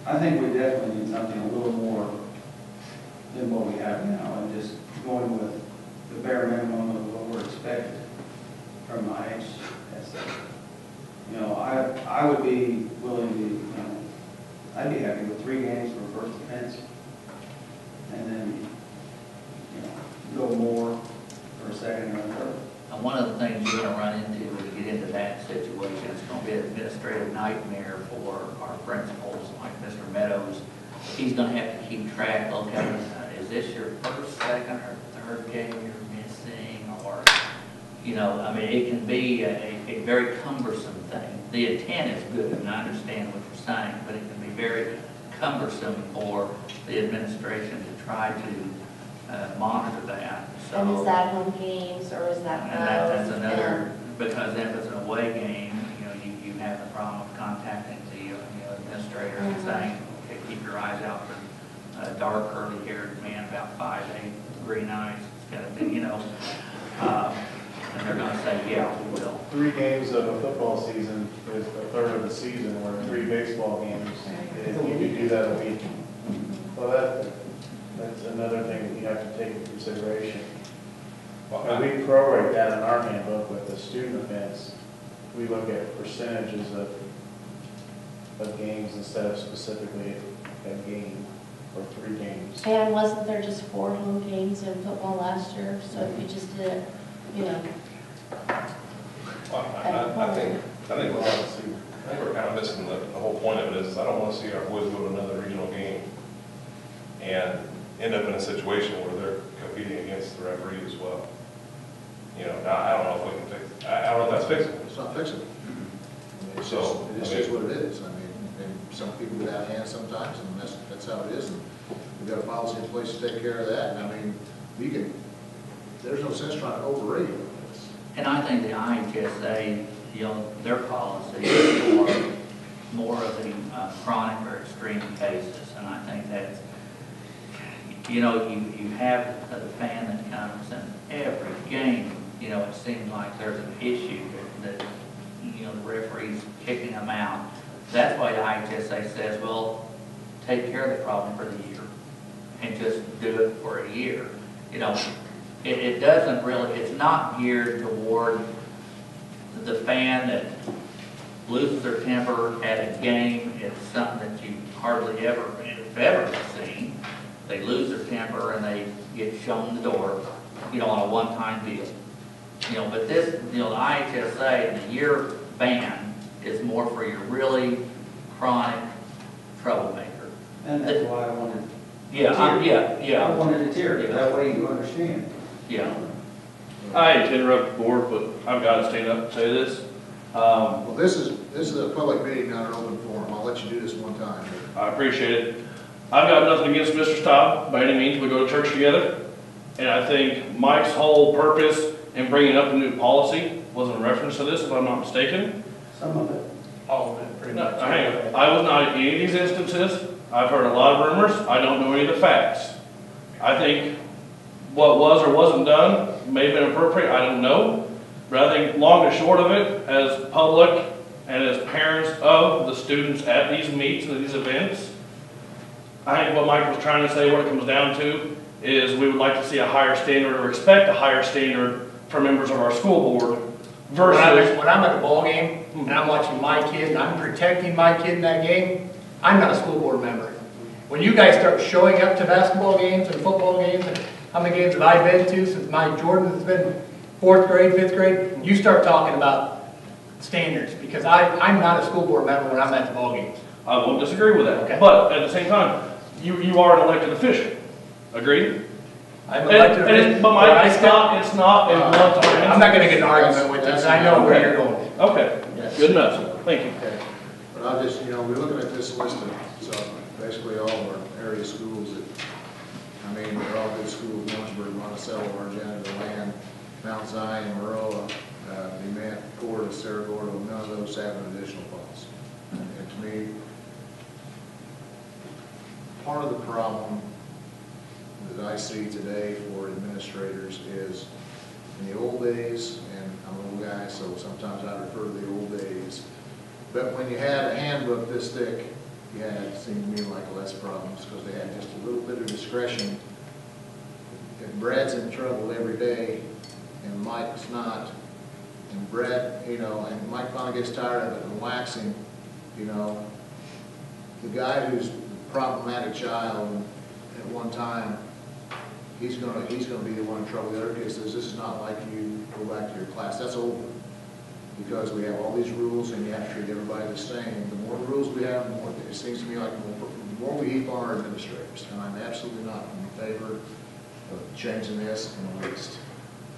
I think we definitely need something a little more than what we have now, and just going with the bare minimum of what we're expected from my HSA. I would be willing to, I'd be happy with 3 games for first offense, and then, go more for a second or a third. And one of the things you're going to run into when you get into that situation, it's going to be an administrative nightmare for our principals, like Mr. Meadows. He's going to have to keep track, okay, is this your first, second, or third game you're missing? Or, I mean, it can be a very cumbersome thing. The intent is good, and I understand what you're saying, but it can be very cumbersome for the administration to try to monitor that. So, And is that home games or is that? and that's another, because if it's an away game, you have the problem of contacting the administrator and saying, okay, keep your eyes out for a dark curly-haired man about 5'8", green eyes. It's got to be, and they're going to say, yeah, we will. 3 games of a football season is a third of the season, or 3 baseball games, if you could do that a week. Well, that's another thing that you have to take into consideration. And we prorate that in our handbook with the student events. We look at percentages of games instead of specifically a game or 3 games. And wasn't there just 4 home games in football last year? So if you just did it, Well, I think we're kind of missing the whole point of it is I don't want to see our boys go to another regional game and end up in a situation where they're competing against the referee as well. Now, I don't know if we can fix it. I don't know if that's fixable. It's not fixable. It just is what it is. I mean, and some people get out of hand sometimes, and that's how it is. And we've got a policy in place to take care of that. And I mean, there's no sense trying to overrate this. And I think the IHSA, their policy is more of the chronic or extreme cases. And I think that's, you have the fan that comes in every game, it seems like there's an issue that the referee's kicking them out. That's why the IHSA says, well, take care of the problem for the year and just do it for a year. It doesn't really, it's not geared toward the fan that loses their temper at a game. It's something that you hardly ever, if ever, seen. They lose their temper and they get shown the door, on a one-time deal. But this, the IHSA, the year ban is more for your really chronic troublemaker. And that's why I wanted. Yeah, I wanted to tier it, that way you understand. Yeah. I hate to interrupt the board, but I've got to stand up and say this. Well, this is a public meeting, not an open forum. I'll let you do this one time. I appreciate it. I've got nothing against Mr. Staub by any means. We go to church together. And I think Mike's whole purpose in bringing up the new policy was in reference to this, if I'm not mistaken. Some of it. All of it, pretty much. Hang on. I was not in any of these instances. I've heard a lot of rumors. I don't know any of the facts. I think what was or wasn't done may have been appropriate. I don't know. But I think long and short of it, as public and as parents of the students at these meets and these events, I think what Mike was trying to say, what it comes down to, is we would like to see a higher standard or expect a higher standard for members of our school board versus... When I'm at the ball game and I'm watching my kid and I'm protecting my kid in that game, I'm not a school board member. When you guys start showing up to basketball games and football games, and how many games have I been to since my Jordan has been 4th grade, 5th grade, you start talking about standards, because I'm not a school board member when I'm at the ball games. I won't disagree with that. Okay. But at the same time, you are an elected official. Agreed? I'm elected official. But Mike, it's not a one-time. I'm not going to get in an argument with this. I know where you're going. Okay. Yes. Good enough. Thank you. Okay. But I'll just, we're looking at this list of, basically all of our area schools that, they're all good schools. Lawrenceburg, Monticello, Argenta, DeLand, Mount Zion, Maroa, DeMint, Gorda, Cerro Gordo. None of those have an additional policy. And to me, part of the problem that I see today for administrators is in the old days, and I'm an old guy, so sometimes I refer to the old days. But when you had a handbook this thick, you had, it seemed to me, like less problems, because they had just a little bit of discretion. If Brad's in trouble every day, and Mike's not, and Brad, you know, and Mike finally gets tired of it and whacks him, you know, the guy who's the problematic child at one time, he's gonna be the one in trouble. The other kid says, this is not like you, go back to your class. That's over. Because we have all these rules and you have to treat everybody the same. The more rules we have, the more, it seems to me like the more we heap on our administrators. And I'm absolutely not in favor of changing this in the least.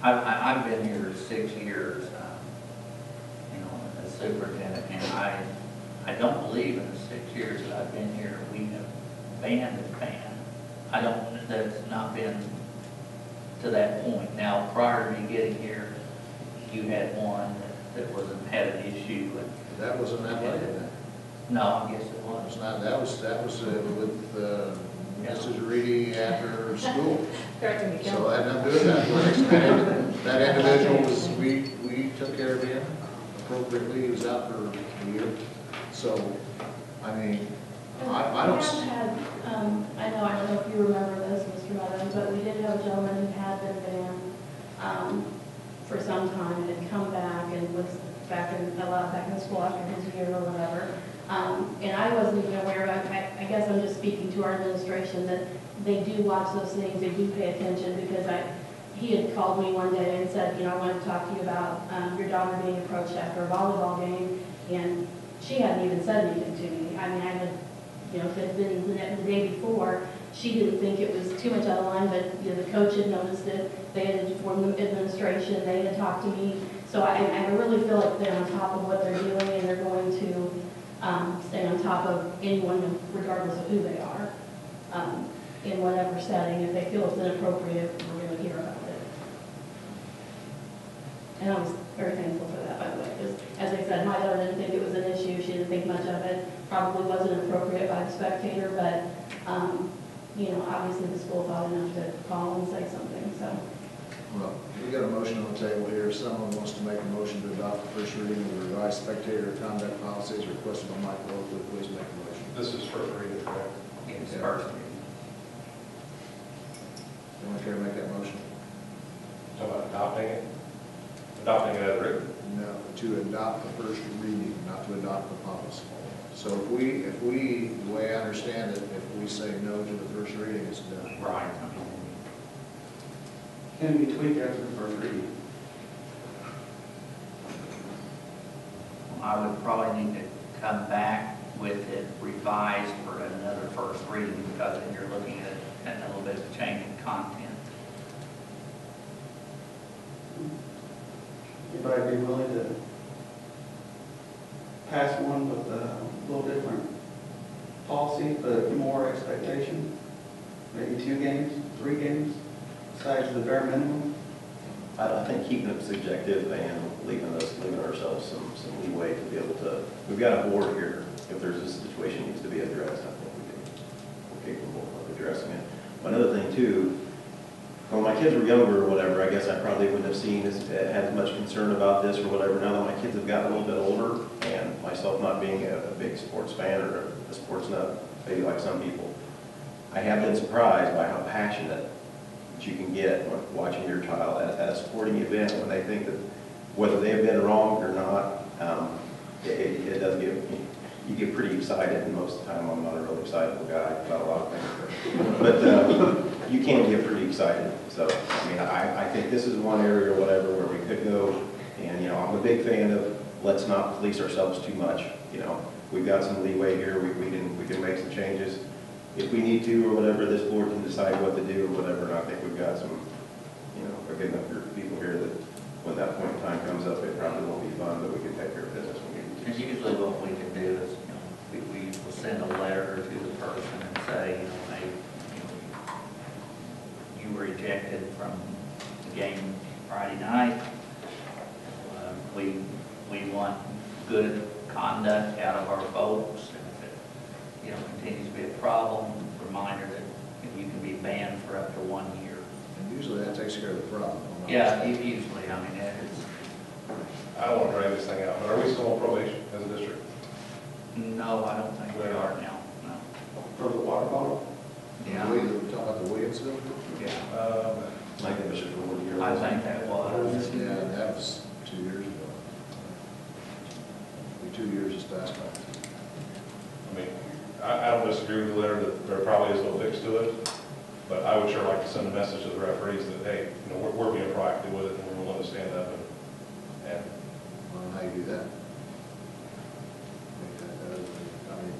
I've been here 6 years, you know, as superintendent, and I don't believe in the 6 years that I've been here, we have banned the ban. I don't, that's not been to that point. Now, prior to me getting here, you had one that had an issue. That wasn't that late, then? No, I guess it was. It's not, that was with Mrs. Reedy after school. So that had nothing to do with that. That individual was, we took care of him appropriately. He was out for a year. So, I mean, I don't. We have had, I don't know if you remember this, Mr. Mullins, but we did have a gentleman who had been banned for some time and had come back and was allowed back in school after his year or whatever. And I wasn't even aware of it. I guess I'm just speaking to our administration that they do watch those things, they do pay attention, because he had called me one day and said, you know, I want to talk to you about your daughter being approached after a volleyball game, and she hadn't even said anything to me. I mean, I had, you know, if it had been the day before, she didn't think it was too much out of line, but you know, the coach had noticed it, they had informed the administration, they had talked to me. So I really feel like they're on top of what they're doing, and they're going to stay on top of anyone, regardless of who they are, in whatever setting. If they feel it's inappropriate, we're going to hear about it. And I was very thankful for that, by the way, because as I said, my daughter didn't think it was an issue. She didn't think much of it. Probably wasn't appropriate by the spectator, but you know, obviously the school thought enough to call and say something. So. Well, we got a motion on the table here. If someone wants to make a motion to adopt the first reading of the revised spectator conduct policies requested by Mike Lowe, please make a motion. This is first reading, correct? It's first reading. Anyone care to make that motion? Talking about adopting it? Adopting it as written? No, to adopt the first reading, not to adopt the policy. So if we, the way I understand it, if we say no to the first reading, it's done. Right. Can it be tweaked after the first reading? I would probably need to come back with it revised for another first reading, because then you're looking at a little bit of a change in content. Anybody be willing to pass one with a little different policy, but more expectation? Maybe 2 games, 3 games, besides the bare minimum? I think keeping it subjective and leaving ourselves some leeway to be able to, we've got a board here. If there's a situation that needs to be addressed, I think we're capable of addressing it. One other thing too, when my kids were younger or whatever, I guess I probably wouldn't have had as much concern about this or whatever. Now that my kids have gotten a little bit older, and myself not being a big sports fan or a sports nut, maybe like some people, I have been surprised by how passionate you can get when watching your child at a sporting event, when they think that whether they have been wronged or not, it does you get pretty excited, and most of the time I'm not a real excitable guy about a lot of things. But you can get pretty excited. So, I mean, I think this is one area or whatever where we could go, and, you know, I'm a big fan of let's not police ourselves too much. You know, we've got some leeway here. We can make some changes if we need to or whatever. This board can decide what to do or whatever, and I think we've got some, you know, a good enough group of people here that when that point in time comes up, it probably won't be fun, but we can take care of business when we need to. And usually what we can do is, you know, we will send a letter to the person and say, you know, hey, you were ejected from the game Friday night. We want good conduct out of our folks, and if it, you know, continues to be a problem, reminder that you can be banned for up to 1 year. And usually that takes care of the problem. Yeah, usually, I mean, it's, I don't want to drag this thing out, but are we still on probation as a district? no, I don't think we are now, no. For the water bottle? Yeah, We were talking about the Williamsville? yeah, I think it was just 1 year. I think that was. Yeah, that was 2 years ago. Be 2 years this past month. I mean, I don't disagree with the letter that there probably is no fix to it, but I would sure like to send a message to the referees that, hey, you know, we're being proactive with it and we're willing to stand up and I don't know how you do that. I mean,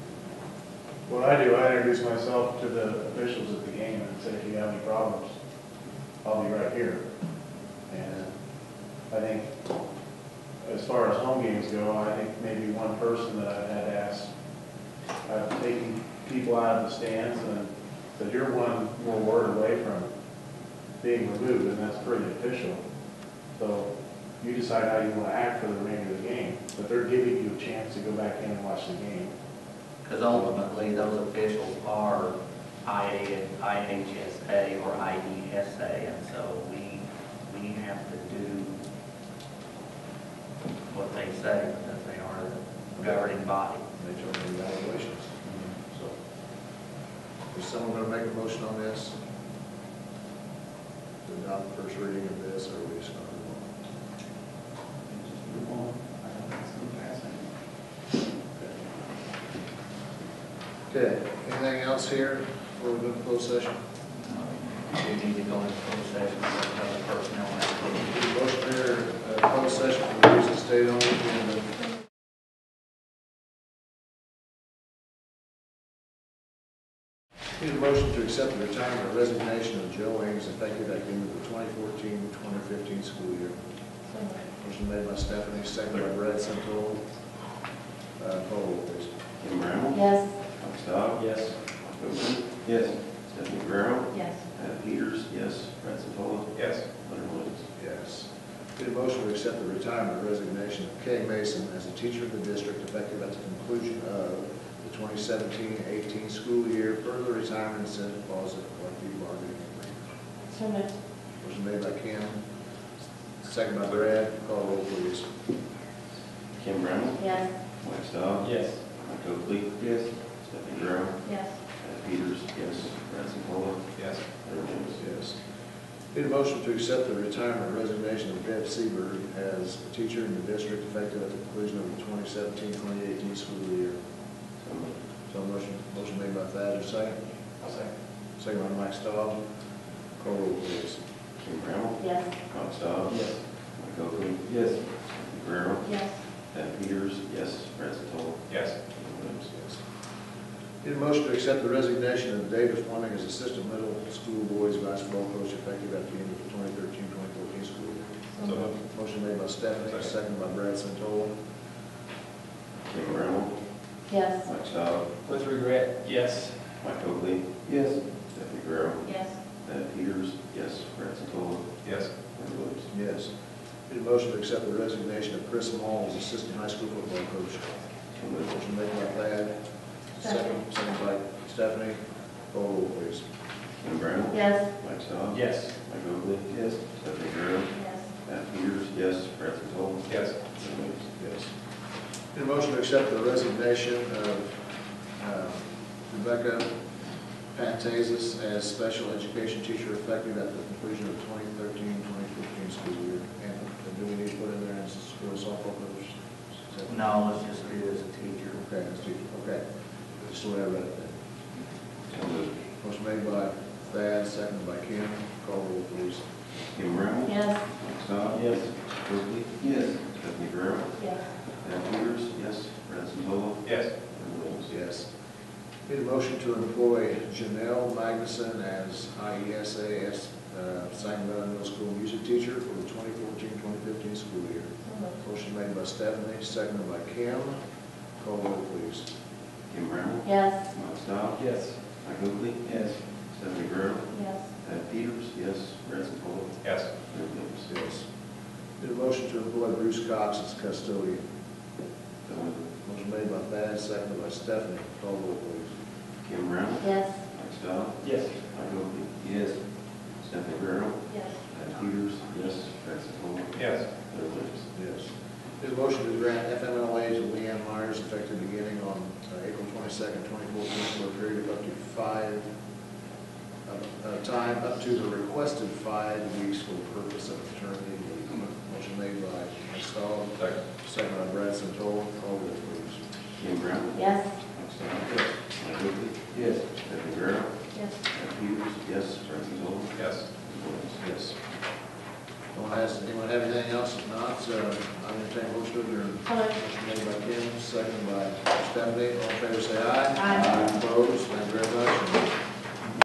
What I do, I introduce myself to the officials at the game and say, if you have any problems, I'll be right here. And I think, as far as home games go, I think maybe one person that I've had asked, I've taken people out of the stands and said, you're one more word away from being removed, and that's pretty official. So you decide how you want to act for the remainder of the game, but they're giving you a chance to go back in and watch the game. Because ultimately, those officials are IHSA or IDSA, and so we have to do what they say, because they are the governing body. they turn in evaluations. So, is someone going to make a motion on this? To adopt the first reading of this, or are we just going to move on? Just move on. I don't think it's gonna pass anything. Okay, anything else here before we go to closed session? We need to go into closed session for other personnel activity. Motion here, closed session for the reasons stated on the agenda. Need a motion to accept the retirement or resignation of Joe Ames effective at the end of the 2014-2015 school year. Motion made by Stephanie, seconded by Brad Santola. Call roll, please. Kim Brown? Yes. Mike Stock? Yes. Mike Oakley? Yes. Stephanie Guerrero? Yes. Pat Peters? Yes. Brad Santola? yes. Leonard Williams? Yes. Need a motion to accept the retirement or resignation of Kay Mason as a teacher of the district effective at the conclusion of the 2017-18 school year per the retirement incentive clause of the collective bargaining agreement. So moved. Motion made by Kim, second by Brad. Call roll, please. Kim Brown? Yes. Mike Stock? Yes. Mike Oakley? Yes. Stephanie Guerrero? Yes. Pat Peters? Yes. Brad Santola? Yes. Leonard Williams? Yes. Need a motion to accept the retirement or resignation of Deb Seaberg as a teacher in the district effective at the conclusion of the 2017-2018 school year. So moved. So motion made by Thad, second. I'll say. Second by Mike Staub. Call roll, please. Kim Brown? Yes. Mike Stock? Yes. Mike Oakley? Yes. Stephanie Guerrero? Yes. Pat Peters? Yes. Brad Santola? Yes. Leonard Williams? Yes. Need a motion to accept the resignation of David Fleming as assistant middle school boys basketball coach effective at the end of the 2013-2014 school year. So moved. Motion made by Stephanie, second by Brad Santola. Kim Brown? Yes. Mike Stock? With regret, yes. Mike Oakley? Yes. Stephanie Guerrero? Yes. Pat Peters? Yes. Brad Santola? Yes. Leonard Williams? Yes. Need a motion to accept the resignation of Chris Mall as assistant high school football coach. So moved. Motion made by Thad, second by Stephanie. Call roll, please. Kim Brown? Yes. Mike Stock? Yes. Mike Oakley? Yes. Stephanie Guerrero? Yes. Pat Peters? Yes. Brad Santola? Yes. Leonard Williams? Yes. Need a motion to accept the resignation of Rebecca Pantazis as special education teacher effective at the conclusion of 2013-2015 school year. And do we need to put in there as a school softball coach? Is that- No, let's just do it as a teacher. Okay, as teacher, okay. Just the way I read it then. So moved. Motion made by Thad, seconded by Kim. Call roll, please. Kim Brown? Yes. Mike Stock? Yes. Oakley? Yes. Stephanie Guerrero? Yes. Pat Peters? Yes. Brad Santola? Yes. Leonard Williams? Yes. Need a motion to employ Janelle Magnuson as IESA Sangamon Middle School music teacher for the 2014-2015 school year. Motion made by Stephanie, seconded by Kim. Call roll, please. Kim Brown? Yes. Mike Stock? Yes. Mike Oakley? Yes. Stephanie Guerrero? Yes. Pat Peters? Yes. Brad Santola? Yes. Leonard Williams? Yes. Need a motion to employ Bruce Cox as custodian. So moved. Motion made by Thad, seconded by Stephanie. Call roll, please. Kim Brown? Yes. Mike Stock? Yes. Mike Oakley? Yes. Stephanie Guerrero. Yes. Matt Peters. Yes. Francis Hall. Yes. Larry Williams. Yes. Need a motion to grant FMLA to Leanne Myers effective beginning on April 22nd, 2014 for a period of up to time up to the requested 5 weeks for the purpose of maternity leave. Motion made by Ms. Stahl, second by Brad Santola. Call roll, please. Kim Brown. Yes. Mike Stoll. Yes. Mike Oakley. Yes. Stephanie Guerrero. Yes. Matt Peters. Yes. Francis Hall. Yes. Williams. Yes. Anyone have anything else? If not, I'm going to take a motion to adjourn. Motion made by Kim, second by Stephanie. All in favor, say aye. Aye. Opposed? Thank you very much.